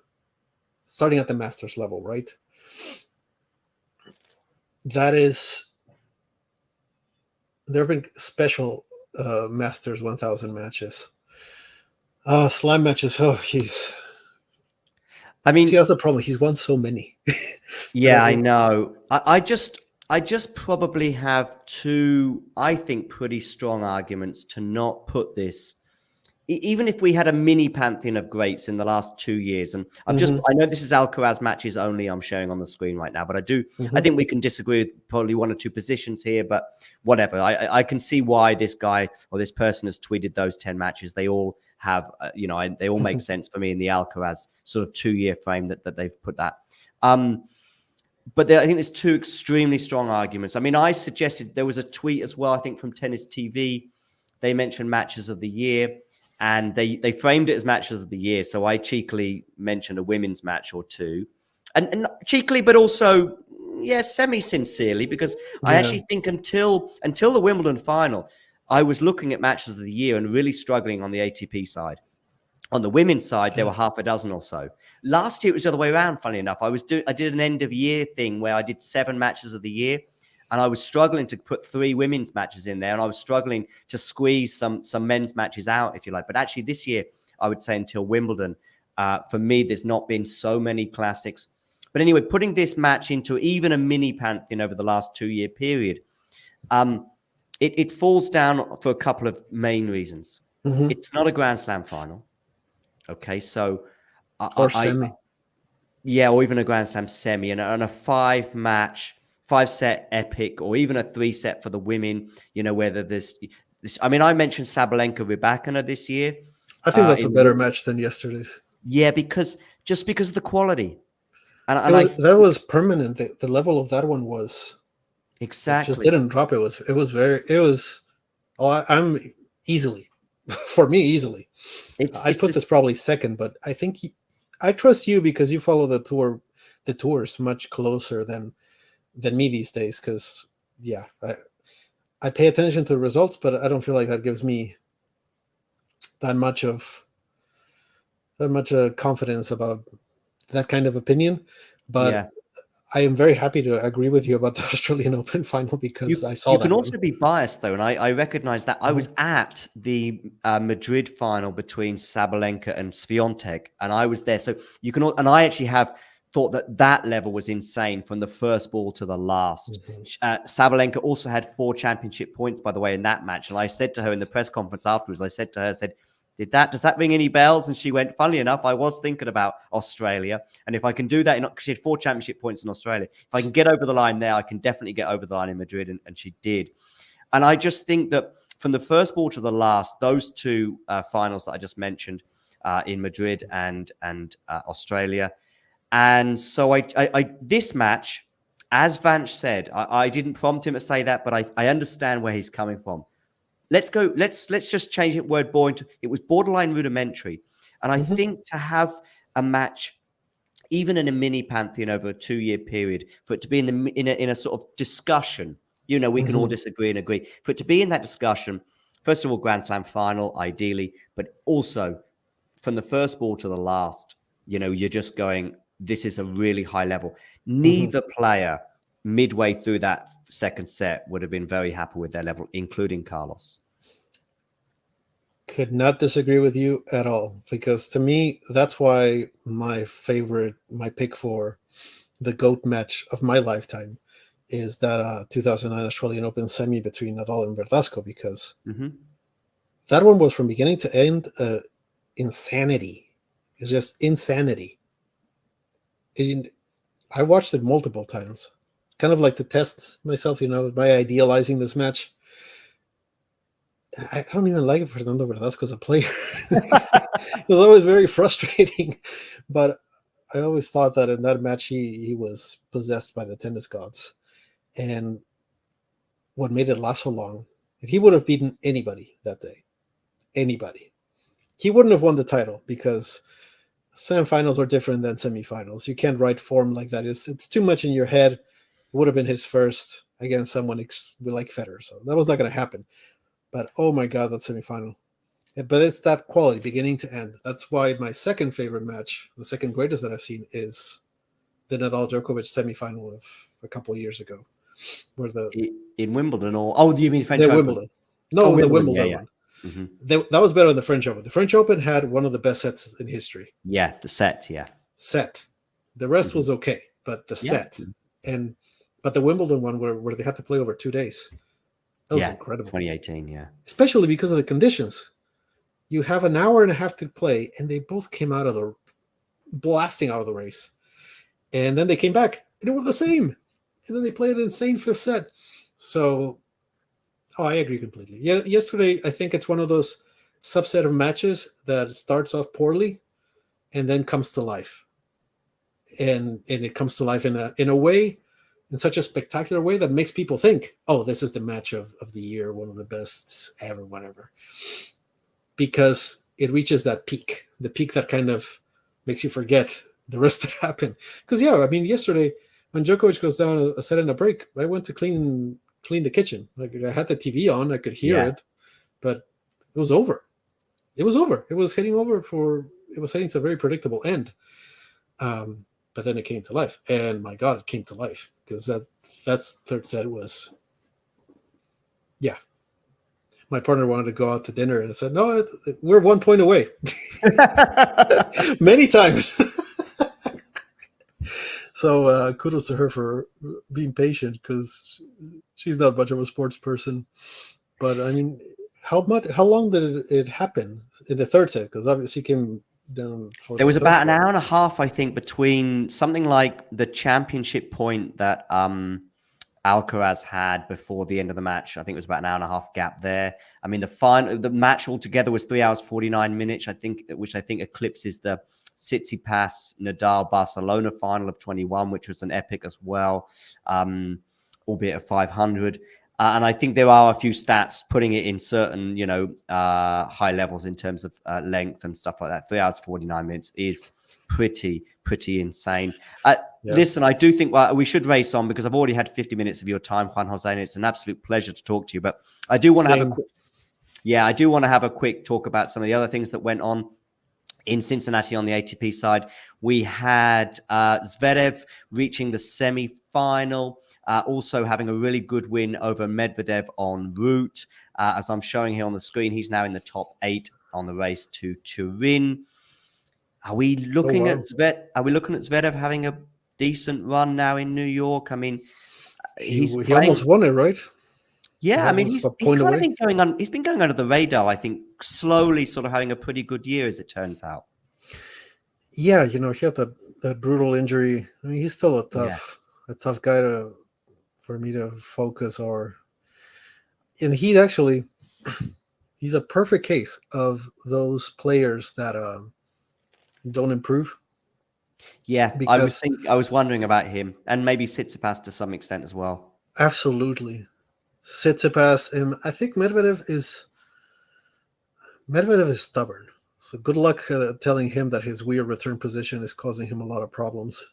starting at the Masters level, right? That is, there have been special Masters 1000 matches. Slam matches, I mean, see, that's the problem. He's won so many. Yeah, I know. I just probably have two, I think, pretty strong arguments to not put this, even if we had a mini pantheon of greats in the last 2 years. And I know this is Alcaraz matches only I'm showing on the screen right now, but I think we can disagree with probably one or two positions here, but whatever. I can see why this guy or this person has tweeted those 10 matches. They all have, they all make sense for me in the Alcaraz sort of 2-year frame that they've put that. But I think there's two extremely strong arguments. I mean, I suggested, there was a tweet as well, I think from Tennis TV. They mentioned matches of the year, and they framed it as matches of the year. So I cheekily mentioned a women's match or two, and cheekily, but also, semi-sincerely, because I actually think until the Wimbledon final, I was looking at matches of the year and really struggling on the ATP side. On the women's side, there were half a dozen or so. Last year, it was the other way around, funny enough. I did an end of year thing where I did 7 matches of the year, and I was struggling to put 3 women's matches in there, and I was struggling to squeeze some men's matches out, if you like. But actually this year, I would say until Wimbledon, for me, there's not been so many classics. But anyway, putting this match into even a mini pantheon over the last 2-year period, it falls down for a couple of main reasons. It's not a Grand Slam final. Okay, so or semi. Or even a Grand Slam semi, and a 5-match 5-set epic, or even a 3-set for the women, whether this, I mean, I mentioned Sabalenka Rybakina this year. I think that's a better match than yesterday's. Yeah, because of the quality. And that was permanent. The level of that one was exactly, it just didn't drop. I'm easily, for me, easily. I put this probably second, but I think I trust you because you follow the tours much closer than me these days. Because I pay attention to the results, but I don't feel like that gives me that much confidence about that kind of opinion. But I am very happy to agree with you about the Australian Open final because I saw that. You can also be biased though, and I recognize that. I was at the Madrid final between Sabalenka and Swiatek, and I was there. So you can, and I actually have thought that level was insane from the first ball to the last. Sabalenka also had 4 championship points, by the way, in that match. And I said to her in the press conference afterwards, I said, does that ring any bells? And she went, funnily enough, I was thinking about Australia. And if I can do that, she had 4 championship points in Australia. If I can get over the line there, I can definitely get over the line in Madrid. And she did. And I just think that from the first ball to the last, those 2 finals that I just mentioned in Madrid and Australia. And so I this match, as Vance said, I didn't prompt him to say that, but I understand where he's coming from. Let's just change it word boring to, it was borderline rudimentary. And I think to have a match, even in a mini pantheon over a 2-year period, for it to be in a sort of discussion, we can all disagree and agree. For it to be in that discussion, first of all, Grand Slam final, ideally, but also from the first ball to the last, you're just going, this is a really high level. Neither player midway through that second set would have been very happy with their level, including Carlos. Could not disagree with you at all, because to me, that's why my pick for the GOAT match of my lifetime is that 2009 Australian Open semi between Nadal and Verdasco, because that one was from beginning to end insanity. It's just insanity. I watched it multiple times, kind of like to test myself, by idealizing this match. I don't even like Fernando Verdasco as a player. It was always very frustrating, but I always thought that in that match he was possessed by the tennis gods. And what made it last so long, he would have beaten anybody that day. Anybody. He wouldn't have won the title because semifinals are different than semifinals. You can't write form like that. It's too much in your head. It would have been his first against someone like Federer. So that was not going to happen. But oh my God, that semifinal. But it's that quality, beginning to end. That's why my second favorite match, the second greatest that I've seen, is the Nadal Djokovic semifinal of a couple of years ago. Where in Wimbledon, or do you mean French Open? Wimbledon. No, the Wimbledon one. Mm-hmm. That was better than the French Open. The French Open had one of the best sets in history. Yeah, the set, Set. The rest was okay, but the set. But the Wimbledon one where they had to play over 2 days. That was incredible. 2018, Especially because of the conditions. You have an hour and a half to play, and they both came blasting out of the race. And then they came back, and it was the same. And then they played an insane 5th set. So, I agree completely. Yeah, yesterday, I think it's one of those subset of matches that starts off poorly and then comes to life. And it comes to life in a way, in such a spectacular way that makes people think, oh, this is the match of the year, one of the best ever, whatever. Because it reaches that peak, the peak that kind of makes you forget the rest that happened. Because, yesterday, when Djokovic goes down a set and a break, I went to clean the kitchen. Like, I had the TV on, I could hear it, but it was over. It was over. It was heading to a very predictable end. But then it came to life, and my God, it came to life, because that's third set was, my partner wanted to go out to dinner, and I said, no, we're 1 point away. Many times. So kudos to her for being patient, because she's not much of a sports person. But I mean, how long did it happen in the third set? Because obviously came down. There was about an hour and a half, I think, between something like the championship point that Alcaraz had before the end of the match. I think it was about an hour and a half gap there. I mean, the match altogether was 3 hours 49 minutes. Which I think eclipses the Tsitsipas Nadal Barcelona final of 21, which was an epic as well, albeit a 500. And I think there are a few stats putting it in certain, high levels in terms of length and stuff like that. 3 hours 49 minutes is pretty insane. Listen, I do think we should race on because I've already had 50 minutes of your time, Juan Jose, and it's an absolute pleasure to talk to you. But I do want to have a quick talk about some of the other things that went on in Cincinnati on the ATP side. We had Zverev reaching the semi-final, also having a really good win over Medvedev en route. As I'm showing here on the screen, he's now in the top 8 on the race to Turin. Are we looking at Zverev having a decent run now in New York? I mean, he almost won it, right? Yeah, I mean, he's kind of been going on. He's been going under the radar, I think, slowly, sort of having a pretty good year, as it turns out. Yeah, he had that brutal injury. I mean, he's still a tough guy for me to focus and he's a perfect case of those players that don't improve. Yeah, I was wondering about him, and maybe Tsitsipas to some extent as well. Absolutely, Tsitsipas, and I think Medvedev is stubborn. So good luck telling him that his weird return position is causing him a lot of problems.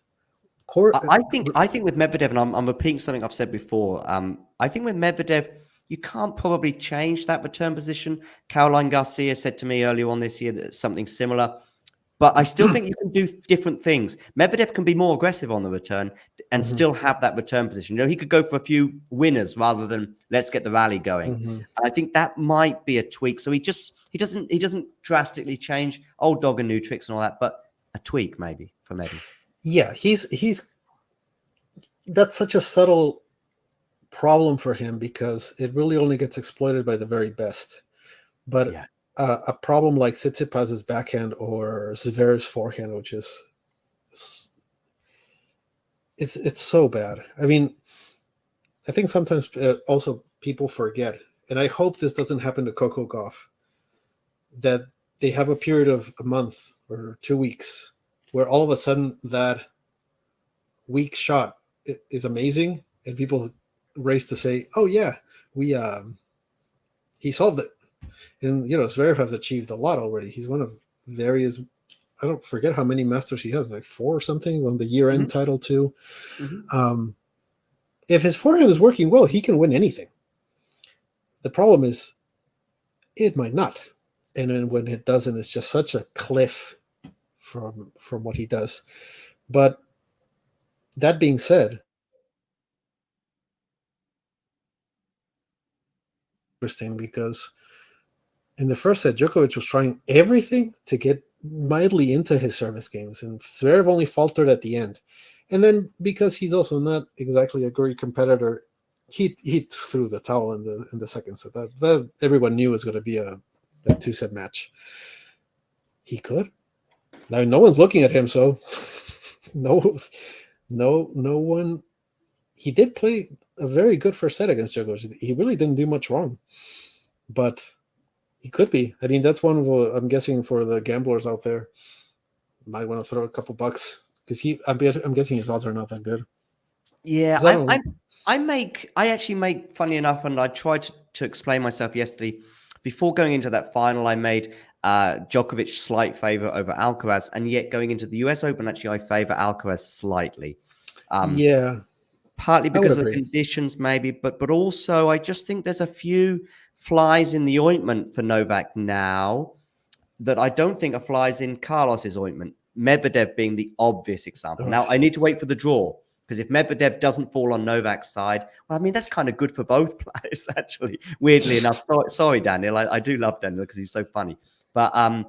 I think with Medvedev, and I'm repeating something I've said before. I think with Medvedev, you can't probably change that return position. Caroline Garcia said to me earlier on this year that something similar. But I still think you can do different things. Medvedev can be more aggressive on the return and still have that return position. He could go for a few winners rather than let's get the rally going. And I think that might be a tweak. So he doesn't drastically change old dog and new tricks and all that, but a tweak maybe for Medvedev. Yeah, that's such a subtle problem for him because it really only gets exploited by the very best. But a problem like Tsitsipas's backhand or Zverev's forehand, which is it's so bad. I mean, I think sometimes also people forget, and I hope this doesn't happen to Coco Gauff, that they have a period of a month or 2 weeks where all of a sudden that weak shot is amazing, and people race to say, "Oh yeah, he solved it." And Zverev has achieved a lot already. He's one of various. I don't forget how many masters he has, like 4 or something. Won the year-end title too. If his forehand is working well, he can win anything. The problem is, it might not. And then when it doesn't, it's just such a cliff from what he does. But that being said, interesting because in the first set, Djokovic was trying everything to get mildly into his service games, and Zverev only faltered at the end. And then because he's also not exactly a great competitor, he threw the towel in the second set. That everyone knew was going to be a 2-set match. He could. Now no one's looking at him, so no one. He did play a very good first set against Djokovic. He really didn't do much wrong, but he could be. I mean, that's one of the, I'm guessing for the gamblers out there, might want to throw a couple bucks because I'm guessing his odds are not that good. Yeah, I actually make, funny enough, and I tried to explain myself yesterday. Before going into that final, I made Djokovic slight favor over Alcaraz, and yet going into the US Open, actually, I favor Alcaraz slightly. Partly because of the conditions, maybe, but also I just think there's a few flies in the ointment for Novak now that I don't think are flies in Carlos's ointment. Medvedev being the obvious example. Now, I need to wait for the draw, because if Medvedev doesn't fall on Novak's side, well, I mean, that's kind of good for both players, actually, weirdly enough. Sorry, Daniel. I do love Daniel because he's so funny. But I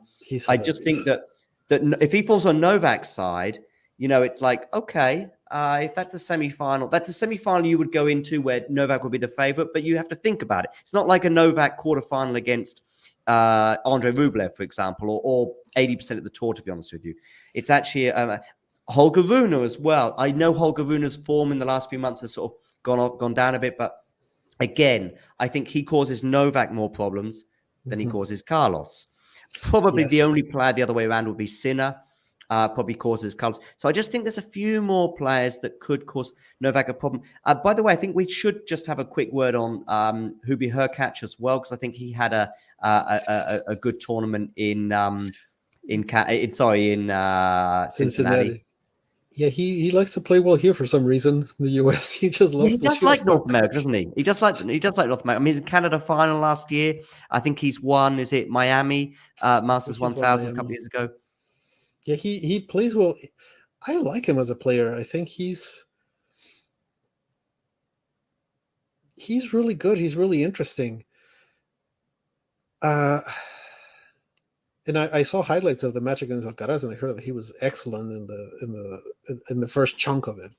just think that if he falls on Novak's side, it's like, okay, if that's a semi-final you would go into where Novak would be the favorite, but you have to think about it. It's not like a Novak quarterfinal against Andre Rublev, for example, or 80% of the tour, to be honest with you. It's actually Holger Rune as well. I know Holger Rune's form in the last few months has sort of gone down a bit. But again, I think he causes Novak more problems than he causes Carlos. Probably the Yes. only player the other way around would be Sinner. Probably causes Carlos. So I just think there's a few more players that could cause Novak a problem. By the way, I think we should just have a quick word on Hubie Hurkacz as well, because I think he had a good tournament in Cincinnati. Yeah, he likes to play well here for some reason. The US, he just Yeah, loves he does like North America, doesn't he? He does like North America. I mean, he's in Canada final last year. I think he's won. Is it Miami Masters 1000 a couple of years ago? Yeah, he plays well. I like him as a player. I think he's really good. He's really interesting. And I saw highlights of the match against Alcaraz, and I heard that he was excellent in the first chunk of it.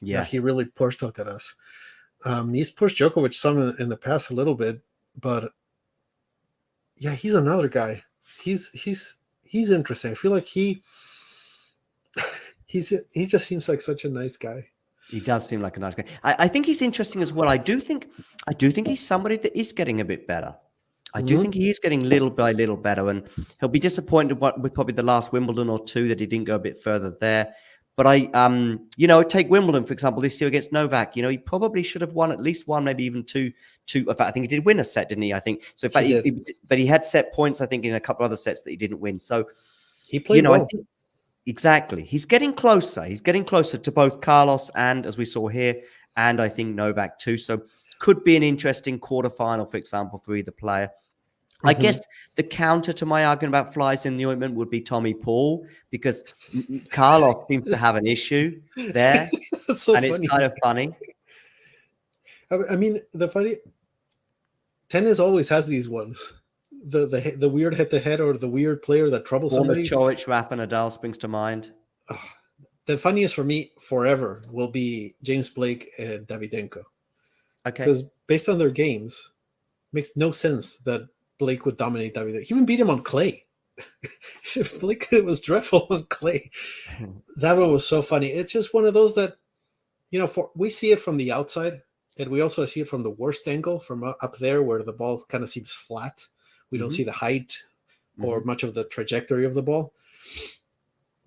Yeah, he really pushed Alcaraz. He's pushed Djokovic some in the past a little bit, but yeah, he's another guy. He's interesting. I feel like he just seems like such a nice guy. He does seem like a nice guy. I think he's interesting as well. I do think he's somebody that is getting a bit better. I do think he is getting little by little better, and he'll be disappointed with probably the last Wimbledon or two that he didn't go a bit further there. But take Wimbledon, for example, this year against Novak. He probably should have won at least one, maybe even two. In fact, I think he did win a set, didn't he? I think so. In fact, but he had set points, I think, in a couple of other sets that he didn't win. So he played well. I think, exactly. He's getting closer. He's getting closer to both Carlos and, as we saw here, and I think Novak too. So could be an interesting quarterfinal, for example, for either player. I guess the counter to my argument about flies in the ointment would be Tommy Paul, because Carlos seems to have an issue there. That's so and funny. It's kind of funny. I mean, the funny tennis always has these ones. The weird head-to-head, or the weird player that troubles somebody. Djokovic, Rafa Nadal springs to mind. The funniest for me forever will be James Blake and Davydenko. Okay. Because based on their games, it makes no sense that Blake would dominate Davydenko. He even beat him on clay. Blake was dreadful on clay. That one was so funny. It's just one of those that, we see it from the outside, and we also see it from the worst angle, from up there where the ball kind of seems flat. We don't see the height or much of the trajectory of the ball.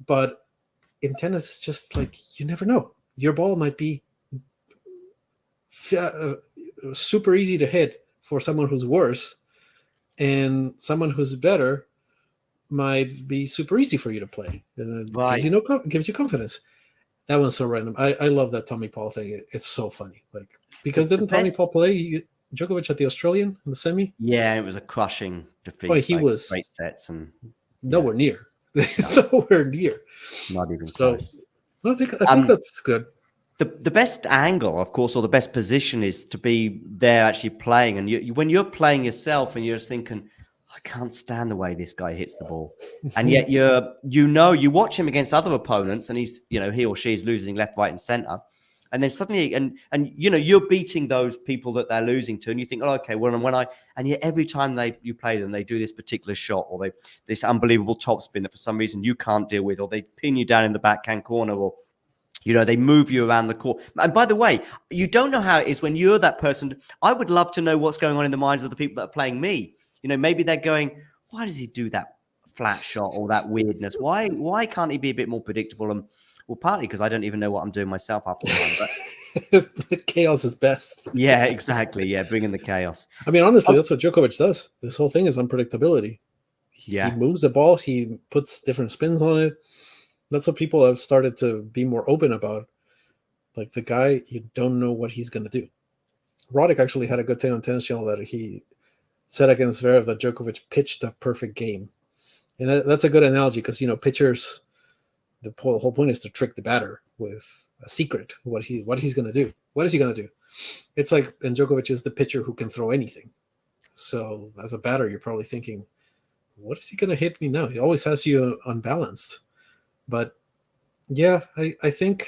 But in tennis, it's just like, you never know. Your ball might be super easy to hit for someone who's worse, and someone who's better might be super easy for you to play. And it gives you confidence. That one's so random. I love that Tommy Paul thing. It's so funny. Because didn't Tommy Paul play Djokovic at the Australian in the semi? Yeah, it was a crushing defeat. Well, he was great sets and nowhere near. Nowhere near. Not even close. I think that's good. The best angle, of course, or the best position is to be there actually playing. And when you're playing yourself and you're just thinking, I can't stand the way this guy hits the ball. And yet you watch him against other opponents, and he's, he or she is losing left, right, and center. And then suddenly, and you're beating those people that they're losing to, and you think, oh, okay, well, and yet every time you play them, they do this particular shot, or this unbelievable topspin that for some reason you can't deal with, or they pin you down in the backhand corner, or they move you around the court. And by the way, you don't know how it is when you're that person. I would love to know what's going on in the minds of the people that are playing me. Maybe they're going, why does he do that flat shot or that weirdness? Why can't he be a bit more predictable? And well, partly because I don't even know what I'm doing myself half the time. But chaos is best. Yeah, exactly. Yeah, bringing the chaos. I mean, honestly, that's what Djokovic does. This whole thing is unpredictability. Yeah. He moves the ball. He puts different spins on it. That's what people have started to be more open about. Like, the guy, you don't know what he's going to do. Roddick actually had a good thing on Tennis Channel that he said against Zverev that Djokovic pitched a perfect game. And that's a good analogy because, pitchers, the whole point is to trick the batter with a secret, what he's going to do. What is he going to do? It's like, and Djokovic is the pitcher who can throw anything. So as a batter, you're probably thinking, what is he going to hit me now? He always has you unbalanced. But yeah, I think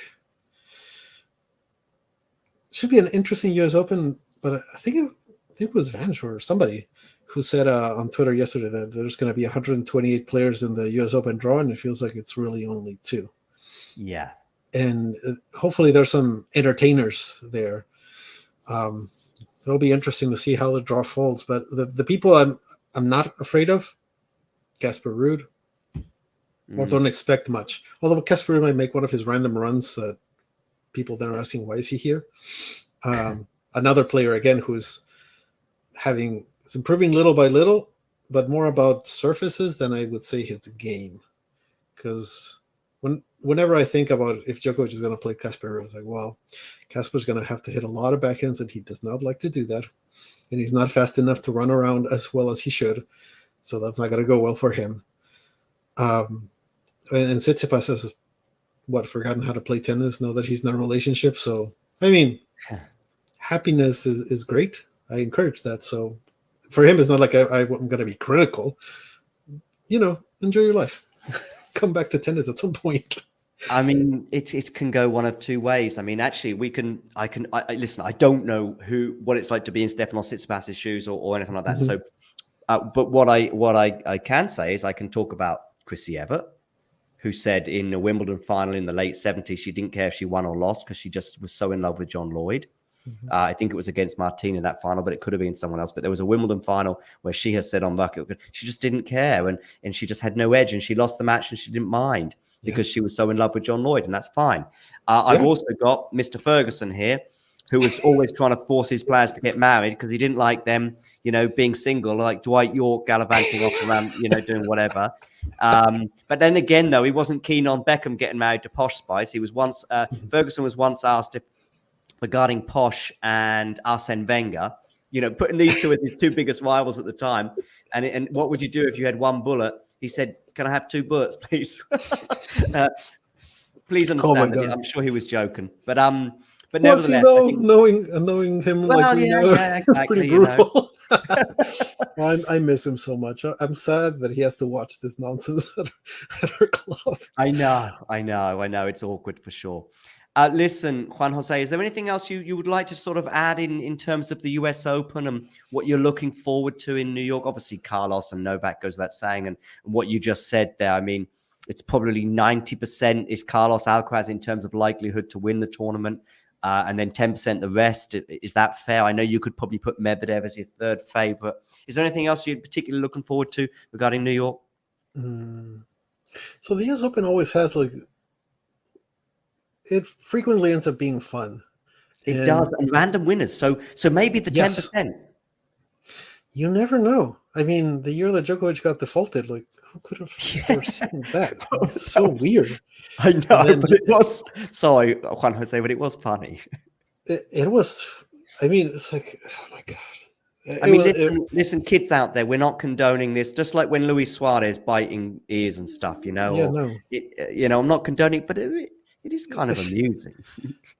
it should be an interesting US Open. But I think it was Vance or somebody who said on Twitter yesterday that there's going to be 128 players in the US Open draw, and it feels like it's really only 2. Yeah. And hopefully there's some entertainers there. It'll be interesting to see how the draw folds. But the people I'm not afraid of, Casper Ruud, or don't expect much. Although Casper Ruud might make one of his random runs that people then are asking, why is he here? Another player, again, is improving little by little, but more about surfaces than I would say his game. Because whenever I think about if Djokovic is going to play Casper, I was like, well, Casper's going to have to hit a lot of backhands, and he does not like to do that. And he's not fast enough to run around as well as he should. So that's not going to go well for him. And Tsitsipas has, forgotten how to play tennis now that he's in a relationship. So, I mean, happiness is great. I encourage that. So for him, it's not like I'm going to be critical. Enjoy your life. Come back to tennis at some point. I mean, it can go one of two ways. I mean, actually, I listen. I don't know what it's like to be in Stefanos Tsitsipas's shoes or anything like that. Mm-hmm. So, but what I can say is I can talk about Chrissy Evert, who said in the Wimbledon final in the late 70s she didn't care if she won or lost because she just was so in love with John Lloyd. Mm-hmm. I think it was against Martina in that final, but it could have been someone else. But there was a Wimbledon final where she has said on Bucket, she just didn't care and she just had no edge, and she lost the match and she didn't mind because she was so in love with John Lloyd, and that's fine. I've also got Mr. Ferguson here, who was always trying to force his players to get married because he didn't like them, being single, like Dwight York gallivanting off around, doing whatever. But then again, though, he wasn't keen on Beckham getting married to Posh Spice. He was once Ferguson was once asked regarding Posh and Arsene Wenger, putting these two as his two biggest rivals at the time. And what would you do if you had one bullet? He said, "Can I have two bullets, please?" Please understand that I'm sure he was joking, but nevertheless, he though, knowing him like we know, exactly, it's pretty brutal. Well, I miss him so much. I'm sad that he has to watch this nonsense at our club. I know. It's awkward for sure. Listen, Juan Jose, is there anything else you would like to sort of add in terms of the US Open and what you're looking forward to in New York? Obviously, Carlos and Novak goes without saying, and what you just said there, I mean, it's probably 90% is Carlos Alcaraz in terms of likelihood to win the tournament, and then 10% the rest. Is that fair? I know you could probably put Medvedev as your third favorite. Is there anything else you're particularly looking forward to regarding New York? So the US Open always has it frequently ends up being fun. It does, and random winners. So maybe the 10%. You never know. I mean, the year that Djokovic got defaulted, who could have foreseen that? It's so weird. I know, but it was. Sorry, Juan Jose, but it was funny. It was. I mean, it's like, oh my god. Listen, kids out there, we're not condoning this. Just like when Luis Suarez biting ears and stuff, Yeah, no. I'm not condoning, but it is kind of amusing.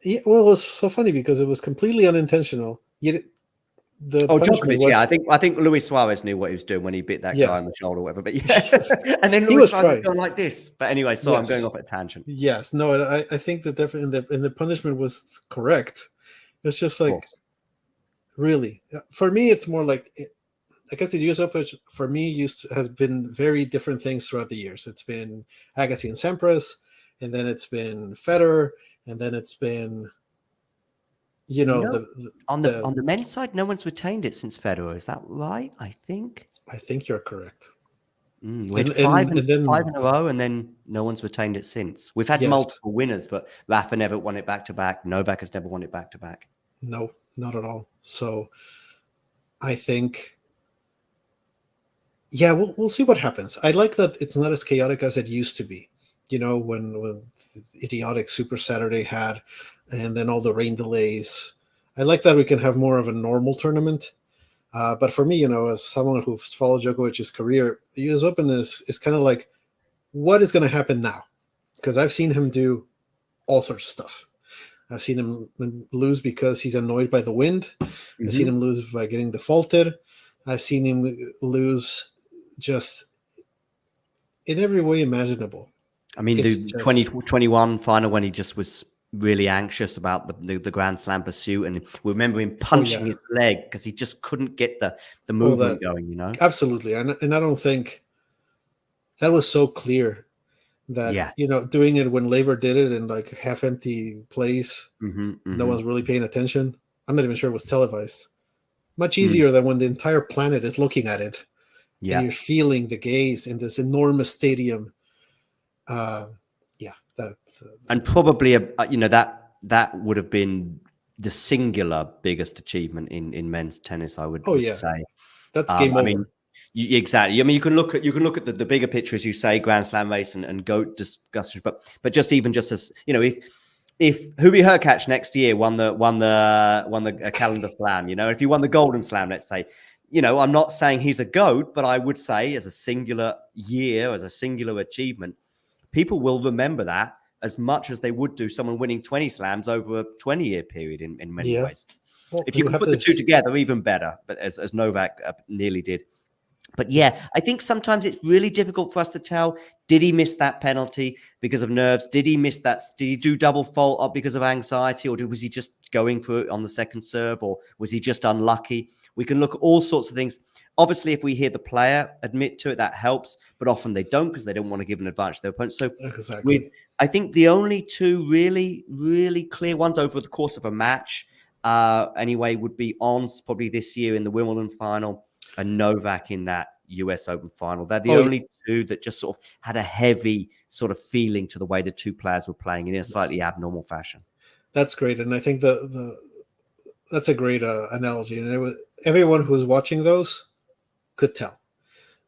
Yeah, well, it was so funny because it was completely unintentional. Djokovic, I think Luis Suarez knew what he was doing when he bit that guy on the shoulder or whatever. But and then Luis Suarez was going like this. But anyway, I'm going off at a tangent. Yes, no, I think that definitely the punishment was correct. It's just like, really, for me, it's more like, I guess the US Open for me has been very different things throughout the years. It's been Agassi and Sampras, and then it's been Federer, and then it's been, on the men's side, no one's retained it since Federer. Is that right? I think you're correct. We had five in a row, and then no one's retained it since. We've had multiple winners, but Rafa never won it back to back. Novak has never won it back to back. No, not at all. So I think, we'll see what happens. I like that it's not as chaotic as it used to be. When idiotic Super Saturday had, and then all the rain delays. I like that we can have more of a normal tournament. But for me, as someone who's followed Djokovic's career, the US Open is kind of like, what is going to happen now? Because I've seen him do all sorts of stuff. I've seen him lose because he's annoyed by the wind. Mm-hmm. I've seen him lose by getting defaulted. I've seen him lose just in every way imaginable. I mean, the 2021 final when he just was really anxious about the Grand Slam pursuit, and we remember him punching his leg because he just couldn't get the movement going. Absolutely, and I don't think that was so clear that doing it when Laver did it in like half empty place, no one's really paying attention. I'm not even sure it was televised. Much Hmm. easier than when the entire planet is looking at it and Yeah. you're feeling the gaze in this enormous stadium. Yeah, And probably that would have been the singular biggest achievement in men's tennis, I would oh yeah, say. that's game I over. mean, exactly. I mean, you can look at the bigger picture, as you say, Grand Slam race and GOAT discussions, but just as if Hubie Hurkacz next year won the calendar slam, if he won the Golden Slam, let's say, I'm not saying he's a GOAT, but I would say as a singular year, as a singular achievement, people will remember that as much as they would do someone winning 20 slams over a 20-year period in many Yeah. ways. Well, If you can have put the two this. together, even better, but as Novak nearly did. But yeah, I think sometimes it's really difficult for us to tell, did he miss that penalty because of nerves? Did he miss that? Did he do double fault up because of anxiety? Or was he just going for it on the second serve? Or was he just unlucky? We can look at all sorts of things. Obviously, if we hear the player admit to it, that helps. But often they don't because they don't want to give an advantage to their opponent. So Exactly. I think the only two really, really clear ones over the course of a match anyway would be Ons probably this year in the Wimbledon final and Novak in that US Open final. They're the only two that just sort of had a heavy sort of feeling to the way the two players were playing in a slightly abnormal fashion. That's great, and I think that's a great analogy. And everyone who was watching those could tell.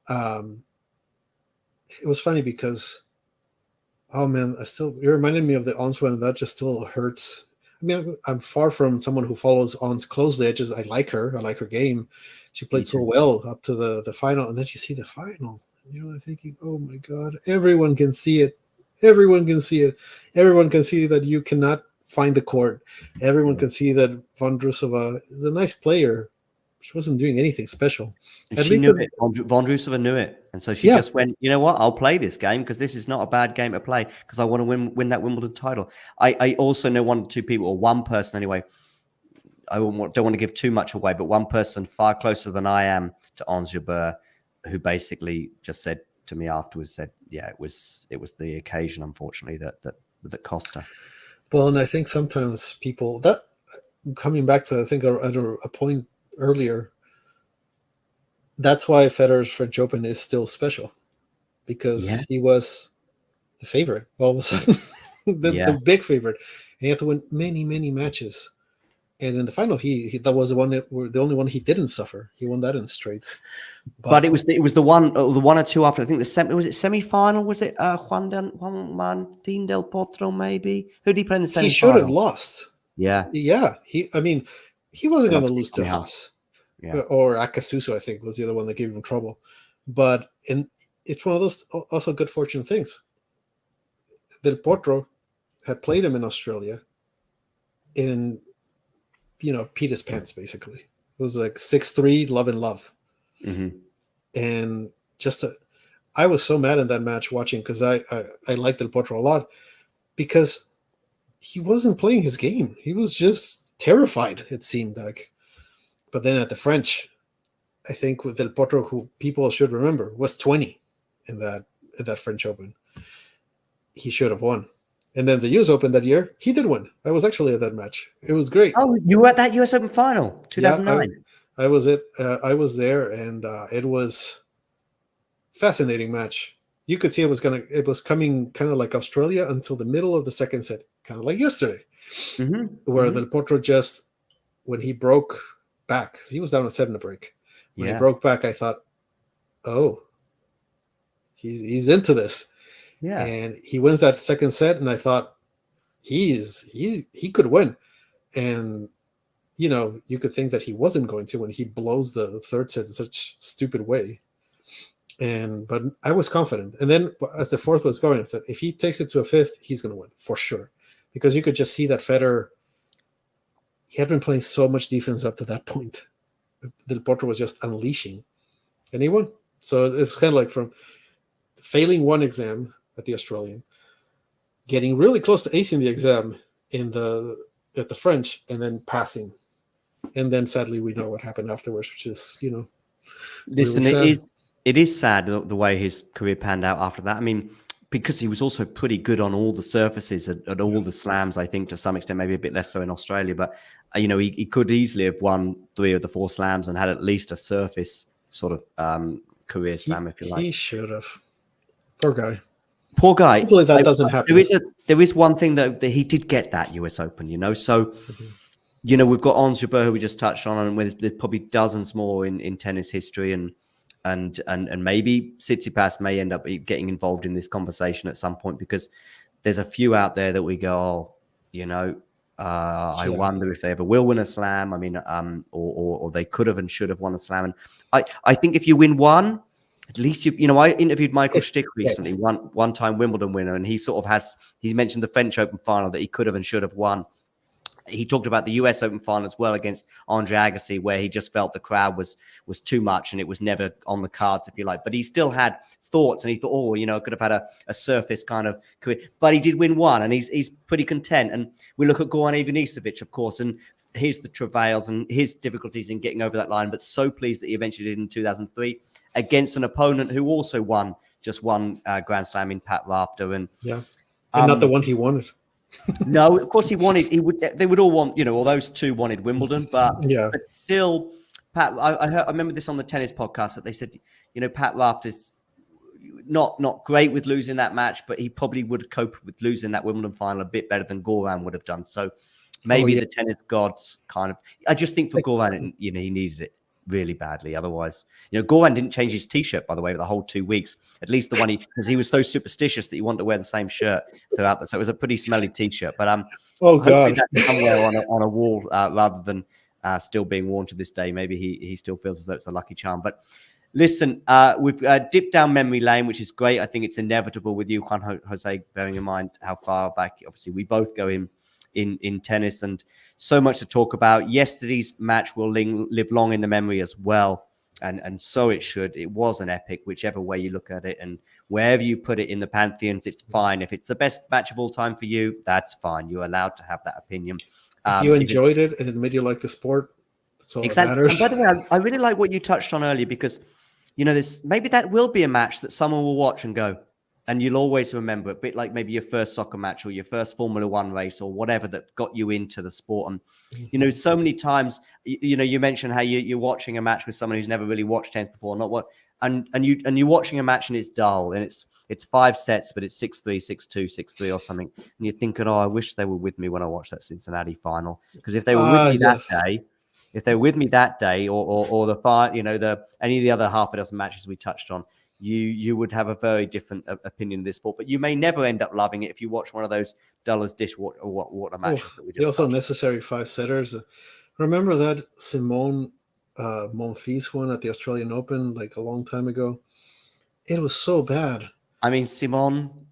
It was funny because, oh man, it reminded me of the Ons one, and that just still hurts. I mean, I'm far from someone who follows Ons closely. I like her. I like her game. She played so well up to the final, and then you see the final. You're thinking, oh my God, everyone can see it. Everyone can see it. Everyone can see that you cannot find the court. Everyone can see that Vondrousova is a nice player. She wasn't doing anything special. And At she least knew it. Vondrousova knew it. And so she just went, you know what? I'll play this game because this is not a bad game to play because I want to win that Wimbledon title. I also know one or two people, or one person anyway. I don't want to give too much away, but one person far closer than I am to Ons Jabeur, who basically just said to me afterwards, said, yeah, it was the occasion, unfortunately, that cost her. Well, and I think sometimes people that coming back to, I think, a point earlier, that's why Federer's French Open is still special, because he was the favorite all of a sudden, the big favorite, and he had to win many, many matches. And in the final, he that was the only one he didn't suffer. He won that in straights. But it was the one or two after. I think semi-final. Was it Juan Martín del Potro? Maybe who did he play in the semi-final? He should have lost. Yeah. He wasn't going to lose to Haas. Yeah. Or Akasuso, I think, was the other one that gave him trouble. But it's one of those also good fortune things. Del Potro had played him in Australia in, Peter's pants, basically. It was like 6-3, love and love. Mm-hmm. And I was so mad in that match watching, because I liked Del Potro a lot, because he wasn't playing his game. He was just terrified, it seemed like. But then at the French, I think with Del Potro, who people should remember, was 20 in that French Open. He should have won. And then the US Open that year, he did win. I was actually at that match. It was great. Oh, you were at that US Open final, 2009. Yeah, I was there, and it was fascinating match. You could see it was coming kind of like Australia until the middle of the second set, kind of like yesterday, where Del Potro just, when he broke back, he was down a 7 to break. When he broke back, I thought, oh, he's into this. Yeah. And he wins that second set, and I thought he could win. And you could think that he wasn't going to when he blows the third set in such stupid way. But I was confident. And then as the fourth was going, I thought if he takes it to a fifth, he's going to win for sure. Because you could just see that Federer, he had been playing so much defense up to that point. Del Potro was just unleashing, and he won. So it's kind of like from failing one exam at the Australian, getting really close to acing the exam at the French, and then passing. And then sadly we know what happened afterwards, which is, listen, really it is sad the way his career panned out after that. I mean, because he was also pretty good on all the surfaces at all the slams, I think, to some extent, maybe a bit less so in Australia. But, he could easily have won 3 of the 4 slams and had at least a surface sort of career slam, if you like. He should have. Poor guy. Poor guy. Hopefully that doesn't happen. There is one thing that he did get that US Open, So, we've got Ons Jabeur, who we just touched on, and there's probably dozens more in tennis history, and maybe Tsitsipas may end up getting involved in this conversation at some point, because there's a few out there that we go, I wonder if they ever will win a slam. I mean, or they could have and should have won a slam. And I think if you win one, at least I interviewed Michael Stick recently, one-time Wimbledon winner, and he mentioned the French Open final that he could have and should have won. He talked about the US Open final as well against Andre Agassi, where he just felt the crowd was too much and it was never on the cards, if you like. But he still had thoughts, and he thought, I could have had a surface kind of career. But he did win one, and he's pretty content. And we look at Goran Ivanisevic, of course, and here's the travails and his difficulties in getting over that line, but so pleased that he eventually did in 2003 against an opponent who also won just one Grand Slam in Pat Rafter. And not the one he wanted. No, of course they would all want, all those 2 wanted Wimbledon, but still, Pat, I remember this on the tennis podcast that they said, Pat Rafter's not great with losing that match, but he probably would cope with losing that Wimbledon final a bit better than Goran would have done. So maybe the tennis gods I just think for Goran, he needed it really badly. Otherwise, Goran didn't change his t-shirt, by the way, the whole 2 weeks, at least the one because he was so superstitious that he wanted to wear the same shirt throughout that. So it was a pretty smelly t-shirt, but God, that's somewhere on a wall rather than still being worn to this day. Maybe he still feels as though it's a lucky charm. But listen, we've dipped down memory lane, which is great. I think it's inevitable with you, Juan Jose, bearing in mind how far back obviously we both go in tennis, and so much to talk about. Yesterday's match will live long in the memory as well, and so it should. It was an epic, whichever way you look at it, and wherever you put it in the pantheons, it's fine. If it's the best match of all time for you, that's fine. You're allowed to have that opinion. If you enjoyed it and it made you like the sport, that's all that matters. And by the way, I really like what you touched on earlier, because maybe that will be a match that someone will watch and go, and you'll always remember it, a bit like maybe your first soccer match or your first Formula One race or whatever that got you into the sport. And, so many times, you mentioned how you're watching a match with someone who's never really watched tennis before, and you're watching a match and it's dull and it's 5 sets, but it's 6-3, 6-2, 6-3 or something. And you're thinking, I wish they were with me when I watched that Cincinnati final. Because if they were with me that day, or the any of the other half a dozen matches we touched on, you would have a very different opinion of this sport. But you may never end up loving it if you watch one of those dull as dishwater matches that we just also necessary 5-setters. Remember that Simone Monfils one at the Australian Open like a long time ago? It was so bad. I mean, Simone.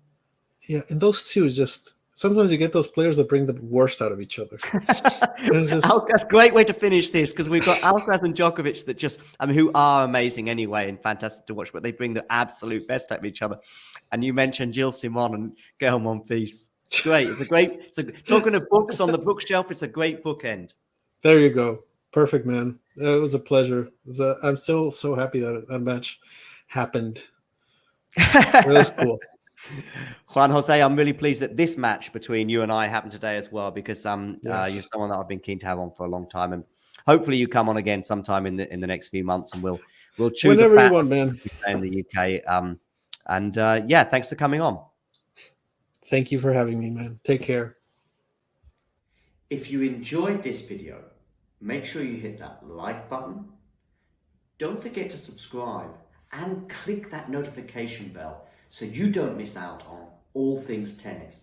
Yeah, and those two just... Sometimes you get those players that bring the worst out of each other. That's a great way to finish this, because we've got Alcaraz and Djokovic that who are amazing anyway and fantastic to watch, but they bring the absolute best out of each other. And you mentioned Gilles Simon and Gael Monfils. It's great. Talking of books on the bookshelf, it's a great bookend. There you go. Perfect, man. It was a pleasure. I'm still so happy that match happened. It was cool. Juan Jose, I'm really pleased that this match between you and I happened today as well, because you're someone that I've been keen to have on for a long time, and hopefully you come on again sometime in the next few months, and we'll chew whenever the fat you want, man. In the UK. Thanks for coming on. Thank you for having me, man. Take care. If you enjoyed this video, make sure you hit that like button. Don't forget to subscribe and click that notification bell so you don't miss out on all things tennis.